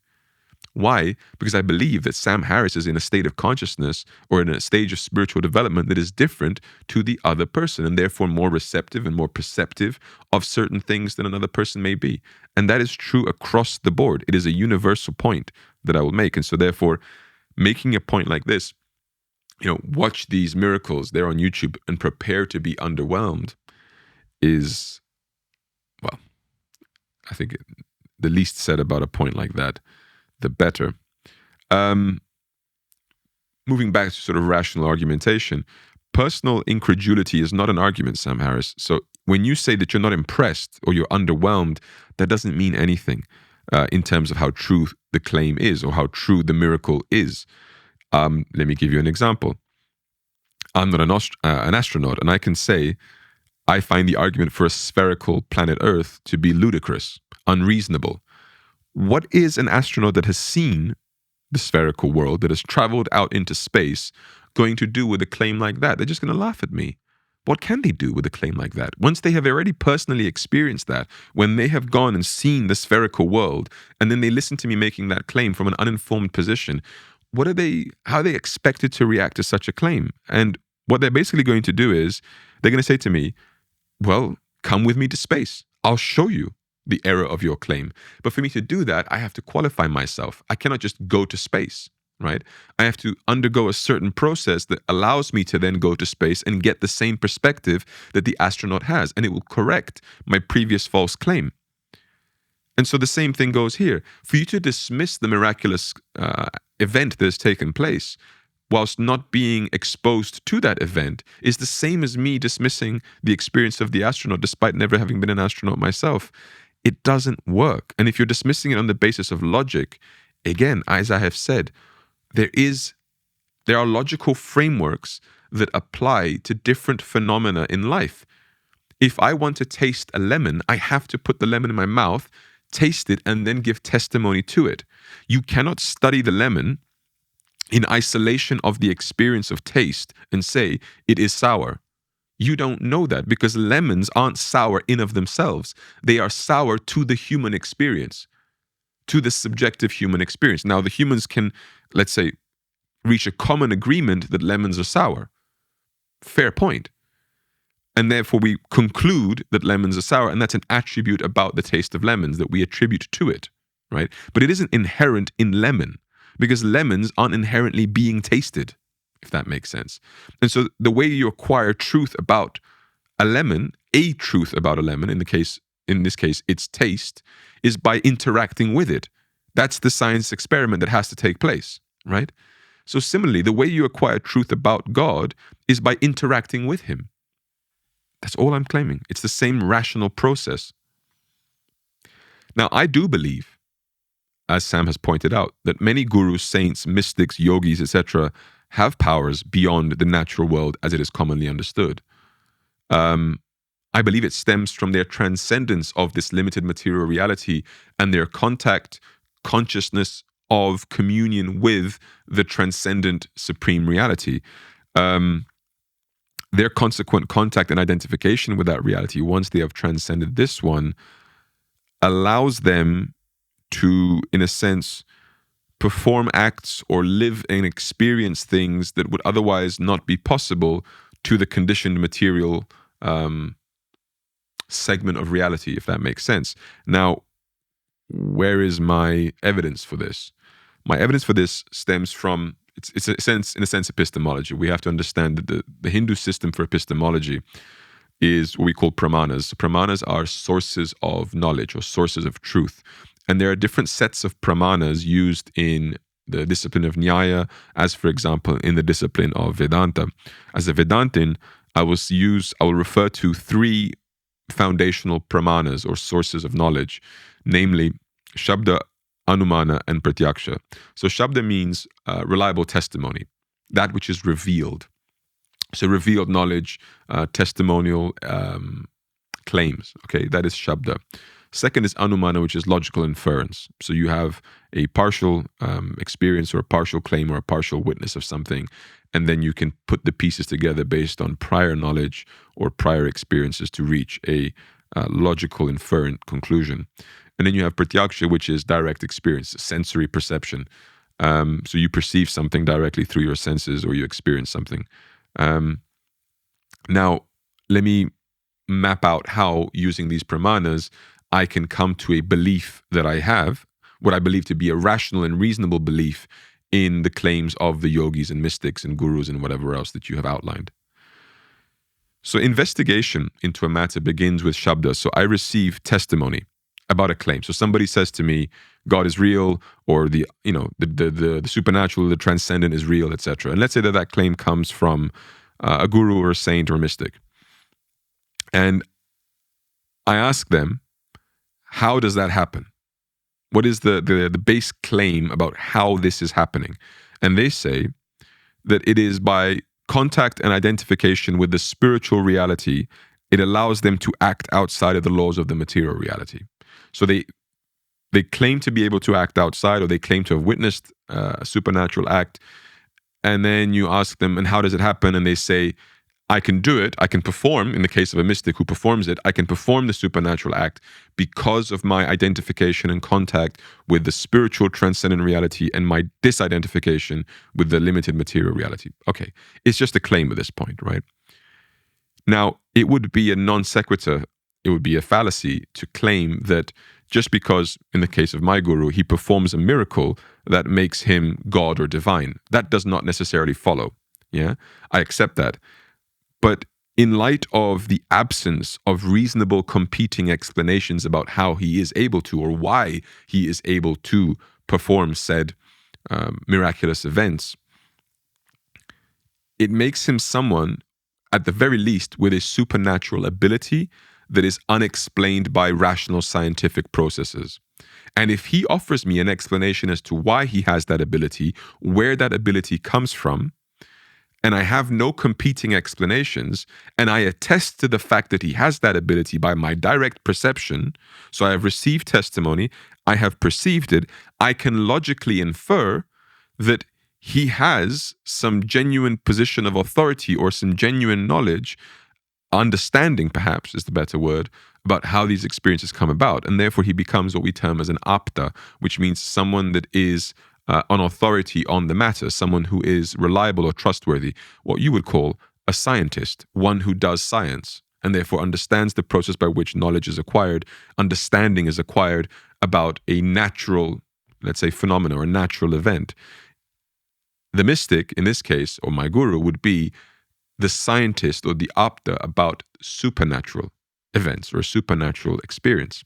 Why? Because I believe that Sam Harris is in a state of consciousness or in a stage of spiritual development that is different to the other person, and therefore more receptive and more perceptive of certain things than another person may be. And that is true across the board. It is a universal point that I will make. And so therefore, making a point like this, watch these miracles, they're on YouTube, and prepare to be underwhelmed, is I think the least said about a point like that, the better. Moving back to sort of rational argumentation, personal incredulity is not an argument, Sam Harris. So when you say that you're not impressed or you're underwhelmed, that doesn't mean anything in terms of how true the claim is or how true the miracle is. Let me give you an example. I'm not an astronaut, and I can say I find the argument for a spherical planet Earth to be ludicrous, unreasonable. What is an astronaut that has seen the spherical world, that has traveled out into space, going to do with a claim like that? They're just going to laugh at me. What can they do with a claim like that? Once they have already personally experienced that, when they have gone and seen the spherical world, and then they listen to me making that claim from an uninformed position, how are they expected to react to such a claim? And what they're basically going to do is, they're going to say to me, well, come with me to space. I'll show you the error of your claim. But for me to do that, I have to qualify myself. I cannot just go to space, right? I have to undergo a certain process that allows me to then go to space and get the same perspective that the astronaut has, and it will correct my previous false claim. And so the same thing goes here. For you to dismiss the miraculous event that has taken place whilst not being exposed to that event is the same as me dismissing the experience of the astronaut despite never having been an astronaut myself. It doesn't work. And if you're dismissing it on the basis of logic, again, as I have said, there are logical frameworks that apply to different phenomena in life. If I want to taste a lemon, I have to put the lemon in my mouth, taste it, and then give testimony to it. You cannot study the lemon in isolation of the experience of taste and say it is sour. You don't know that because lemons aren't sour in of themselves. They are sour to the human experience, to the subjective human experience. Now, the humans can, let's say, reach a common agreement that lemons are sour. Fair point. And therefore we conclude that lemons are sour, and that's an attribute about the taste of lemons that we attribute to it, right? But it isn't inherent in lemon, because lemons aren't inherently being tasted, if that makes sense. And so the way you acquire truth about a truth about a lemon, in this case, its taste, is by interacting with it. That's the science experiment that has to take place, right? So similarly, the way you acquire truth about God is by interacting with him. That's all I'm claiming. It's the same rational process. Now, I do believe, as Sam has pointed out, that many gurus, saints, mystics, yogis, etc., have powers beyond the natural world as it is commonly understood. I believe it stems from their transcendence of this limited material reality and their consciousness of communion with the transcendent supreme reality. Their consequent contact and identification with that reality, once they have transcended this one, allows them to, in a sense, perform acts or live and experience things that would otherwise not be possible to the conditioned material segment of reality, if that makes sense. Now, where is my evidence for this? My evidence for this stems from, it's in a sense, epistemology. We have to understand that the Hindu system for epistemology is what we call pramanas. Pramanas are sources of knowledge or sources of truth. And there are different sets of pramanas used in the discipline of Nyaya, as for example, in the discipline of Vedanta. As a Vedantin, I will refer to three foundational pramanas or sources of knowledge, namely Shabda, Anumana, and Pratyaksha. So Shabda means reliable testimony, that which is revealed. So revealed knowledge, testimonial claims, okay, that is Shabda. Second is Anumana, which is logical inference. So you have a partial experience or a partial claim or a partial witness of something, and then you can put the pieces together based on prior knowledge or prior experiences to reach a logical inferent conclusion. And then you have Pratyaksha, which is direct experience, sensory perception. So you perceive something directly through your senses or you experience something. Now, let me map out how, using these pramanas, I can come to a belief that I have, what I believe to be a rational and reasonable belief in the claims of the yogis and mystics and gurus and whatever else that you have outlined. So investigation into a matter begins with Shabda. So I receive testimony. about a claim. So somebody says to me, God is real, or the supernatural, the transcendent is real, etc. And let's say that claim comes from a guru or a saint or a mystic. And I ask them, how does that happen? What is the base claim about how this is happening? And they say that it is by contact and identification with the spiritual reality. It allows them to act outside of the laws of the material reality. So they claim to be able to act outside, or they claim to have witnessed a supernatural act. And then you ask them, and how does it happen? And they say, I can do it. I can perform, in the case of a mystic who performs it, I can perform the supernatural act because of my identification and contact with the spiritual transcendent reality and my disidentification with the limited material reality. Okay, it's just a claim at this point, right? Now, it would be a non sequitur, it would be a fallacy to claim that just because, in the case of my guru, he performs a miracle that makes him God or divine. That does not necessarily follow. Yeah, I accept that. But in light of the absence of reasonable competing explanations about how he is able to, or why he is able to perform said miraculous events, it makes him someone, at the very least, with a supernatural ability that is unexplained by rational scientific processes. And if he offers me an explanation as to why he has that ability, where that ability comes from, and I have no competing explanations, and I attest to the fact that he has that ability by my direct perception, so I have received testimony, I have perceived it, I can logically infer that he has some genuine position of authority or some genuine knowledge, understanding perhaps is the better word, about how these experiences come about. And therefore he becomes what we term as an apta, which means someone that is an authority on the matter, someone who is reliable or trustworthy, what you would call a scientist, one who does science, and therefore understands the process by which knowledge is acquired, understanding is acquired about a natural, let's say, phenomena or a natural event. The mystic, in this case, or my guru, would be the scientist or the apta about supernatural events or supernatural experience.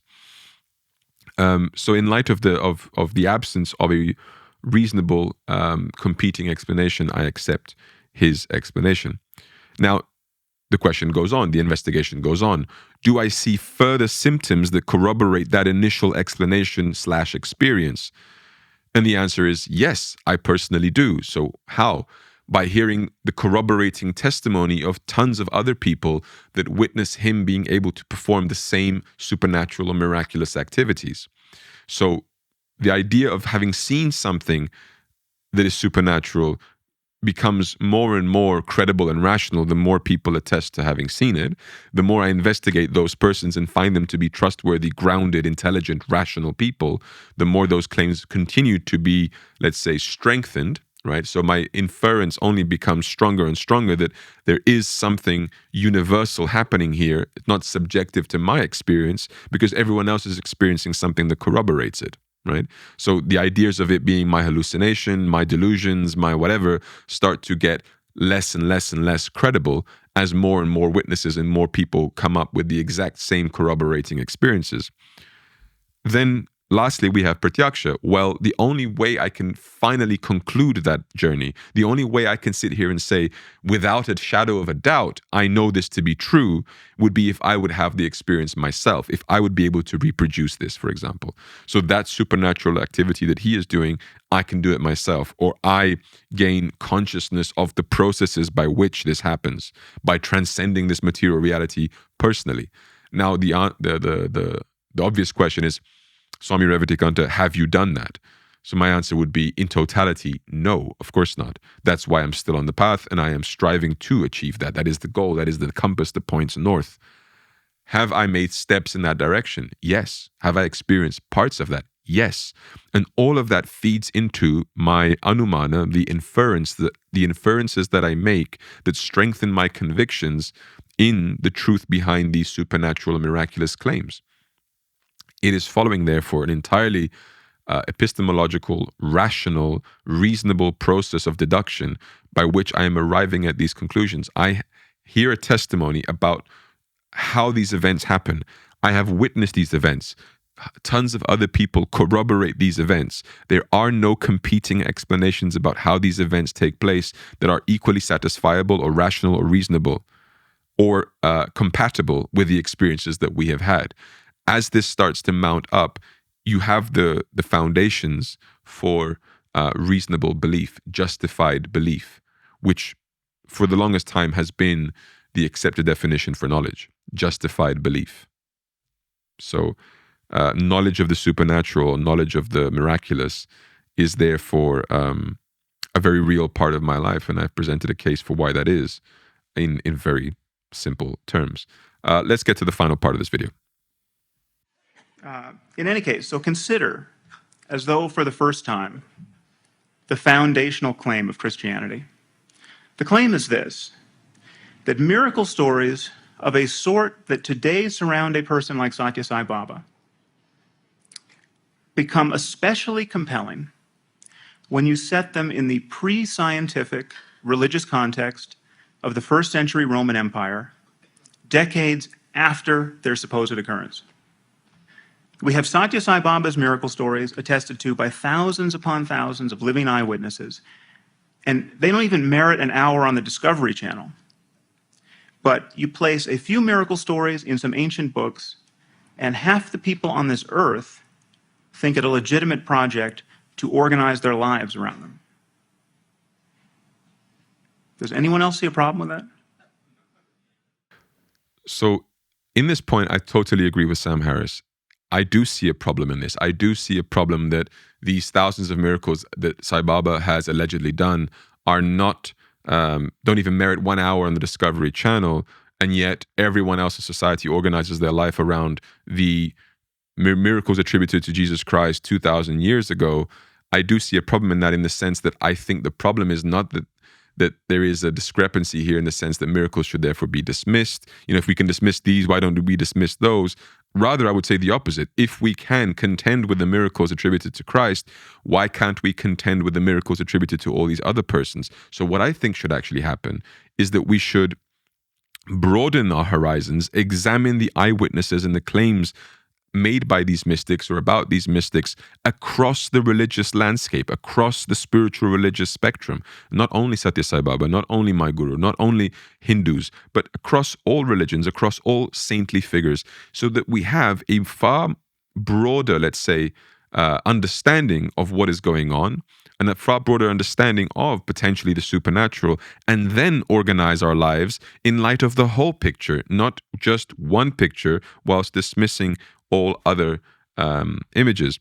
So in light of the absence of a reasonable competing explanation, I accept his explanation. Now, the question goes on, the investigation goes on. Do I see further symptoms that corroborate that initial explanation/experience? And the answer is yes, I personally do. So how? By hearing the corroborating testimony of tons of other people that witness him being able to perform the same supernatural or miraculous activities. So the idea of having seen something that is supernatural becomes more and more credible and rational the more people attest to having seen it. The more I investigate those persons and find them to be trustworthy, grounded, intelligent, rational people, the more those claims continue to be, let's say, strengthened, right? So my inference only becomes stronger and stronger that there is something universal happening here, not subjective to my experience, because everyone else is experiencing something that corroborates it. Right? So the ideas of it being my hallucination, my delusions, my whatever, start to get less and less and less credible as more and more witnesses and more people come up with the exact same corroborating experiences. Then lastly, we have pratyaksha. Well, the only way I can finally conclude that journey, the only way I can sit here and say, without a shadow of a doubt, I know this to be true, would be if I would have the experience myself, if I would be able to reproduce this, for example. So that supernatural activity that he is doing, I can do it myself, or I gain consciousness of the processes by which this happens, by transcending this material reality personally. Now, the obvious question is, Swami Revatikaanta, have you done that? So my answer would be, in totality, no, of course not. That's why I'm still on the path and I am striving to achieve that. That is the goal. That is the compass that points north. Have I made steps in that direction? Yes. Have I experienced parts of that? Yes. And all of that feeds into my anumana, the inferences that I make that strengthen my convictions in the truth behind these supernatural and miraculous claims. It is following, therefore, an entirely epistemological, rational, reasonable process of deduction by which I am arriving at these conclusions. I hear a testimony about how these events happen. I have witnessed these events. tons of other people corroborate these events. There are no competing explanations about how these events take place that are equally satisfiable or rational or reasonable or compatible with the experiences that we have had. As this starts to mount up, you have the foundations for reasonable belief, justified belief, which for the longest time has been the accepted definition for knowledge, justified belief. So knowledge of the supernatural, knowledge of the miraculous is therefore a very real part of my life, and I've presented a case for why that is in very simple terms. Let's get to the final part of this video. In any case, so consider, as though for the first time, the foundational claim of Christianity. The claim is this, that miracle stories of a sort that today surround a person like Satya Sai Baba become especially compelling when you set them in the pre-scientific religious context of the first century Roman Empire, decades after their supposed occurrence. We have Satya Sai Baba's miracle stories attested to by thousands upon thousands of living eyewitnesses, and they don't even merit an hour on the Discovery Channel. But you place a few miracle stories in some ancient books, and half the people on this earth think it a legitimate project to organize their lives around them. Does anyone else see a problem with that? So in this point, I totally agree with Sam Harris. I do see a problem in this. I do see a problem that these thousands of miracles that Sai Baba has allegedly done are not, don't even merit 1 hour on the Discovery Channel, and yet everyone else in society organizes their life around the miracles attributed to Jesus Christ 2,000 years ago. I do see a problem in that, in the sense that I think the problem is not that there is a discrepancy here in the sense that miracles should therefore be dismissed. You know, if we can dismiss these, why don't we dismiss those? Rather, I would say the opposite. If we can contend with the miracles attributed to Christ, why can't we contend with the miracles attributed to all these other persons? So what I think should actually happen is that we should broaden our horizons, examine the eyewitnesses and the claims made by these mystics or about these mystics across the religious landscape, across the spiritual religious spectrum. Not only Satya Sai Baba, not only my guru, not only Hindus, but across all religions, across all saintly figures, so that we have a far broader, let's say, understanding of what is going on, and a far broader understanding of potentially the supernatural, and then organize our lives in light of the whole picture, not just one picture, whilst dismissing all other images.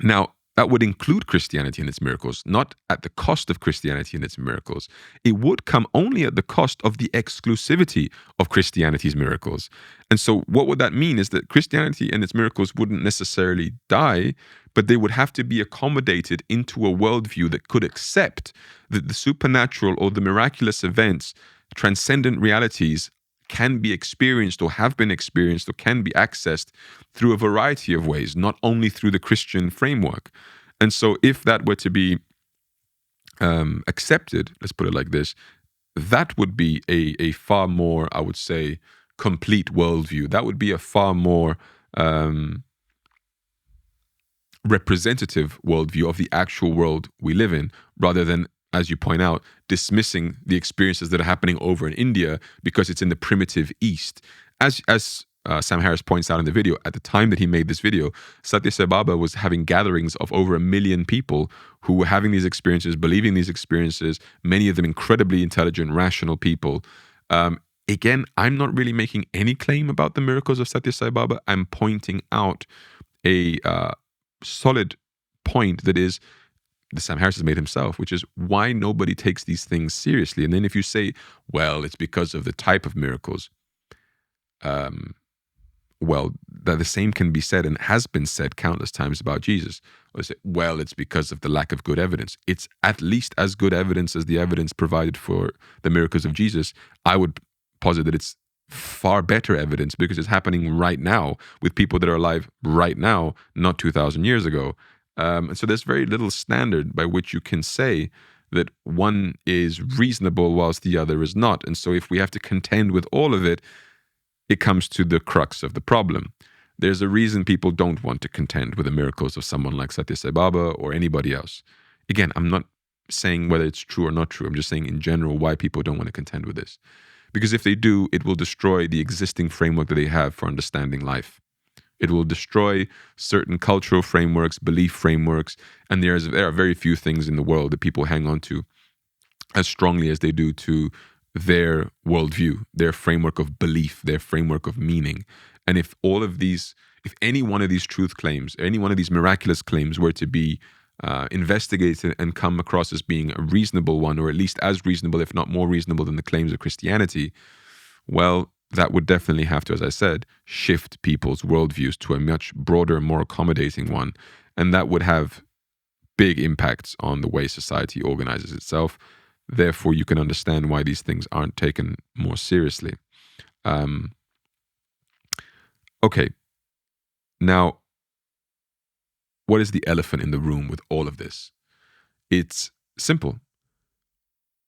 Now, that would include Christianity and its miracles, not at the cost of Christianity and its miracles. It would come only at the cost of the exclusivity of Christianity's miracles. And so what would that mean is that Christianity and its miracles wouldn't necessarily die, but they would have to be accommodated into a worldview that could accept that the supernatural or the miraculous events, transcendent realities, can be experienced or have been experienced or can be accessed through a variety of ways, not only through the Christian framework. And so if that were to be accepted, let's put it like this, that would be a far more, I would say, complete worldview. That would be a far more representative worldview of the actual world we live in, rather than, as you point out, dismissing the experiences that are happening over in India because it's in the primitive East. As Sam Harris points out in the video, at the time that he made this video, Satya Sai Baba was having gatherings of over 1 million people who were having these experiences, believing these experiences, many of them incredibly intelligent, rational people. Again, I'm not really making any claim about the miracles of Satya Sai Baba. I'm pointing out a solid point that is, the Sam Harris has made himself, which is why nobody takes these things seriously. And then if you say, well, it's because of the type of miracles, well, that the same can be said and has been said countless times about Jesus. Or say, well, it's because of the lack of good evidence. It's at least as good evidence as the evidence provided for the miracles of Jesus. I would posit that it's far better evidence because it's happening right now with people that are alive right now, not 2,000 years ago. And so there's very little standard by which you can say that one is reasonable whilst the other is not. And so if we have to contend with all of it, it comes to the crux of the problem. There's a reason people don't want to contend with the miracles of someone like Satya Sai Baba or anybody else. Again, I'm not saying whether it's true or not true. I'm just saying in general why people don't want to contend with this. Because if they do, it will destroy the existing framework that they have for understanding life. It will destroy certain cultural frameworks, belief frameworks, and there are very few things in the world that people hang on to as strongly as they do to their worldview, their framework of belief, their framework of meaning. And if any one of these truth claims, any one of these miraculous claims were to be investigated and come across as being a reasonable one, or at least as reasonable, if not more reasonable than the claims of Christianity, well, that would definitely have to, as I said, shift people's worldviews to a much broader, more accommodating one. And that would have big impacts on the way society organizes itself. Therefore, you can understand why these things aren't taken more seriously. Okay. Now, what is the elephant in the room with all of this? It's simple.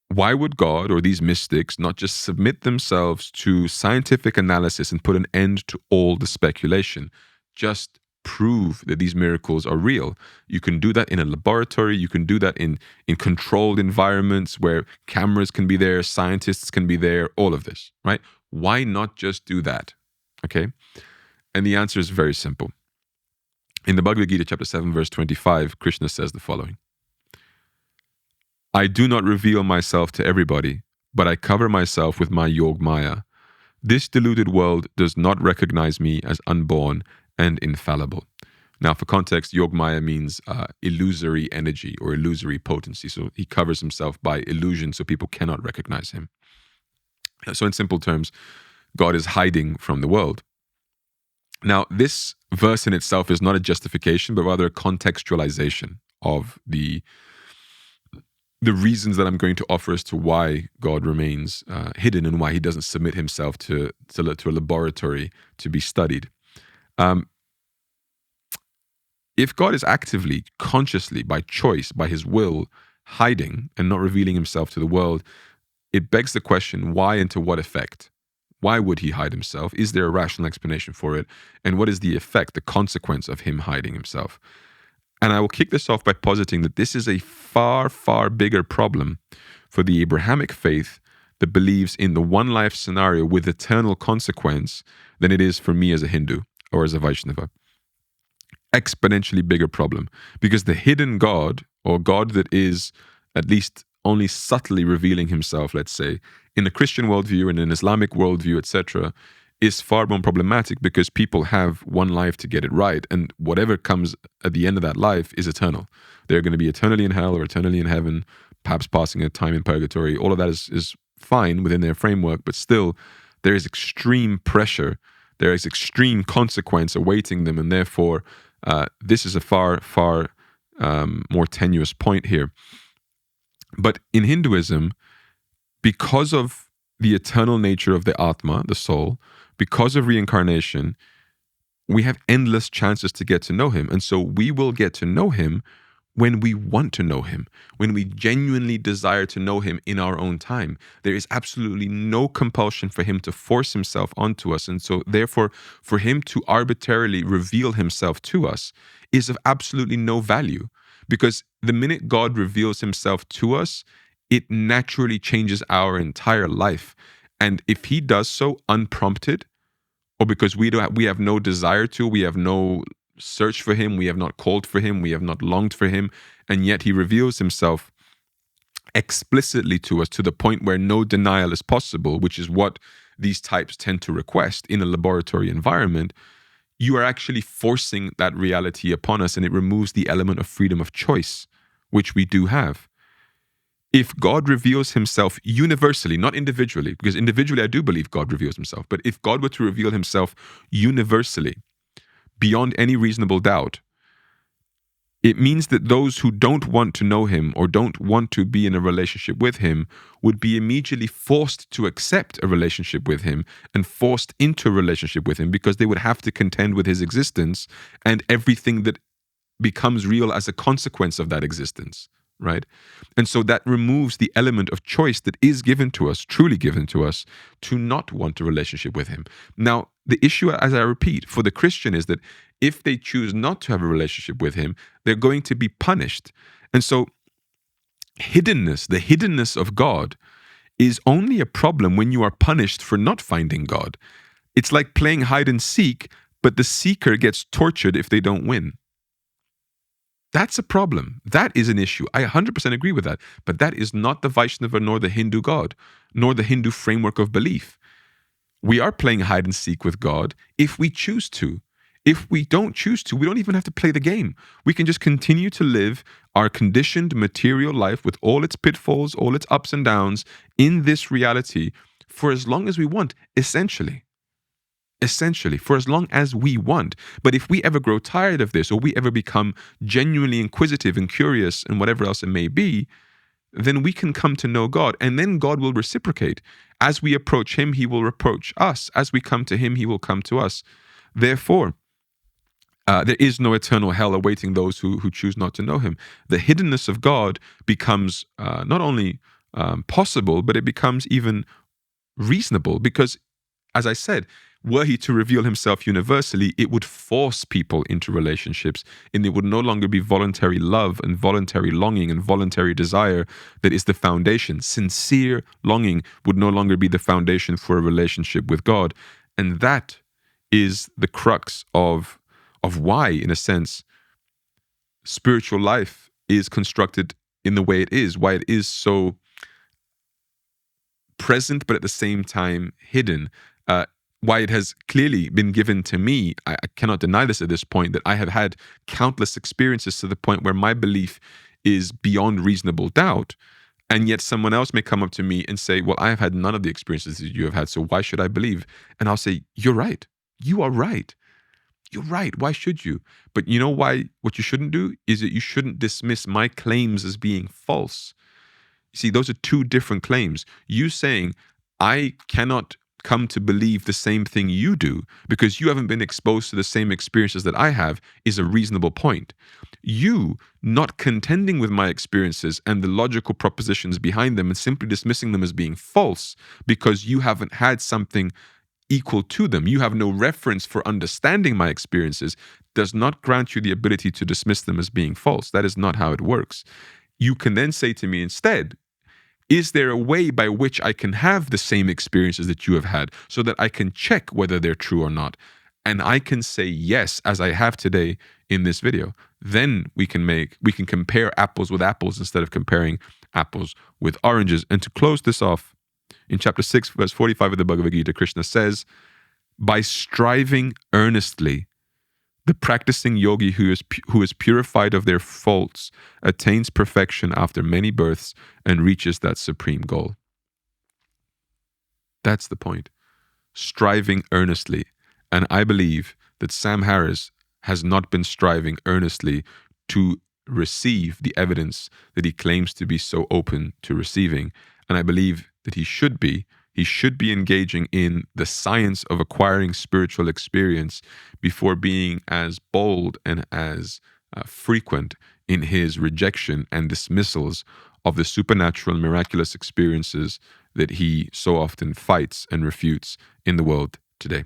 Why would God or these mystics not just submit themselves to scientific analysis and put an end to all the speculation? Just prove that these miracles are real. You can do that in a laboratory. You can do that in controlled environments where cameras can be there, scientists can be there, all of this, right? Why not just do that? Okay? And the answer is very simple. In the Bhagavad Gita, chapter 7, verse 25, Krishna says the following: I do not reveal myself to everybody, but I cover myself with my Yog Maya. This deluded world does not recognize me as unborn and infallible. Now, for context, Yog Maya means illusory energy or illusory potency. So he covers himself by illusion so people cannot recognize him. So in simple terms, God is hiding from the world. Now, this verse in itself is not a justification, but rather a contextualization of the reasons that I'm going to offer as to why God remains hidden and why he doesn't submit himself to a laboratory to be studied. If God is actively, consciously, by choice, by his will, hiding and not revealing himself to the world, it begs the question, why and to what effect? Why would he hide himself? Is there a rational explanation for it? And what is the effect, the consequence of him hiding himself? And I will kick this off by positing that this is a far, far bigger problem for the Abrahamic faith that believes in the one life scenario with eternal consequence than it is for me as a Hindu or as a Vaishnava. Exponentially bigger problem, because the hidden God, or God that is at least only subtly revealing himself, let's say, in a Christian worldview and an Islamic worldview, etc., is far more problematic because people have one life to get it right, and whatever comes at the end of that life is eternal. They're going to be eternally in hell or eternally in heaven, perhaps passing a time in purgatory. All of that is fine within their framework, but still there is extreme pressure, there is extreme consequence awaiting them, and therefore this is a far, far more tenuous point here. But in Hinduism, because of the eternal nature of the Atma, the soul, because of reincarnation, we have endless chances to get to know him. And so we will get to know him when we want to know him, when we genuinely desire to know him in our own time. There is absolutely no compulsion for him to force himself onto us. And so therefore, for him to arbitrarily reveal himself to us is of absolutely no value. Because the minute God reveals himself to us, it naturally changes our entire life. And if he does so unprompted, or because we have no desire to, we have no search for him, we have not called for him, we have not longed for him, and yet he reveals himself explicitly to us to the point where no denial is possible, which is what these types tend to request in a laboratory environment, you are actually forcing that reality upon us, and it removes the element of freedom of choice, which we do have. If God reveals himself universally, not individually, because individually I do believe God reveals himself, but if God were to reveal himself universally, beyond any reasonable doubt, it means that those who don't want to know him or don't want to be in a relationship with him would be immediately forced to accept a relationship with him and forced into a relationship with him, because they would have to contend with his existence and everything that becomes real as a consequence of that existence, right? And so that removes the element of choice that is given to us, truly given to us, to not want a relationship with him. Now, the issue, as I repeat, for the Christian is that if they choose not to have a relationship with him, they're going to be punished. And so the hiddenness of God is only a problem when you are punished for not finding God. It's like playing hide and seek, but the seeker gets tortured if they don't win. That's a problem. That is an issue. I 100% agree with that. But that is not the Vaishnava nor the Hindu God, nor the Hindu framework of belief. We are playing hide and seek with God if we choose to. If we don't choose to, we don't even have to play the game. We can just continue to live our conditioned material life with all its pitfalls, all its ups and downs in this reality for as long as we want, essentially, for as long as we want. But if we ever grow tired of this, or we ever become genuinely inquisitive and curious and whatever else it may be, then we can come to know God, and then God will reciprocate. As we approach him, he will approach us. As we come to him, he will come to us. Therefore, there is no eternal hell awaiting those who choose not to know him. The hiddenness of God becomes not only possible, but it becomes even reasonable, because, as I said, were he to reveal himself universally, it would force people into relationships, and it would no longer be voluntary love and voluntary longing and voluntary desire that is the foundation. Sincere longing would no longer be the foundation for a relationship with God. And that is the crux of why, in a sense, spiritual life is constructed in the way it is, why it is so present, but at the same time hidden. Why it has clearly been given to me. I cannot deny this at this point, that I have had countless experiences to the point where my belief is beyond reasonable doubt. And yet someone else may come up to me and say, well, I have had none of the experiences that you have had, so why should I believe? And I'll say, you're right. You are right. You're right. Why should you? But you know why? What you shouldn't do is that you shouldn't dismiss my claims as being false. You see, those are two different claims. You saying, I cannot come to believe the same thing you do because you haven't been exposed to the same experiences that I have is a reasonable point. You not contending with my experiences and the logical propositions behind them and simply dismissing them as being false because you haven't had something equal to them, you have no reference for understanding my experiences, does not grant you the ability to dismiss them as being false. That is not how it works. You can then say to me instead, is there a way by which I can have the same experiences that you have had so that I can check whether they're true or not? And I can say yes, as I have today in this video. Then we can compare apples with apples instead of comparing apples with oranges. And to close this off, in chapter 6, verse 45 of the Bhagavad Gita, Krishna says, by striving earnestly, the practicing yogi who is purified of their faults attains perfection after many births and reaches that supreme goal. That's the point. Striving earnestly. And I believe that Sam Harris has not been striving earnestly to receive the evidence that he claims to be so open to receiving. And I believe that he should be. He should be engaging in the science of acquiring spiritual experience before being as bold and as frequent in his rejection and dismissals of the supernatural and miraculous experiences that he so often fights and refutes in the world today.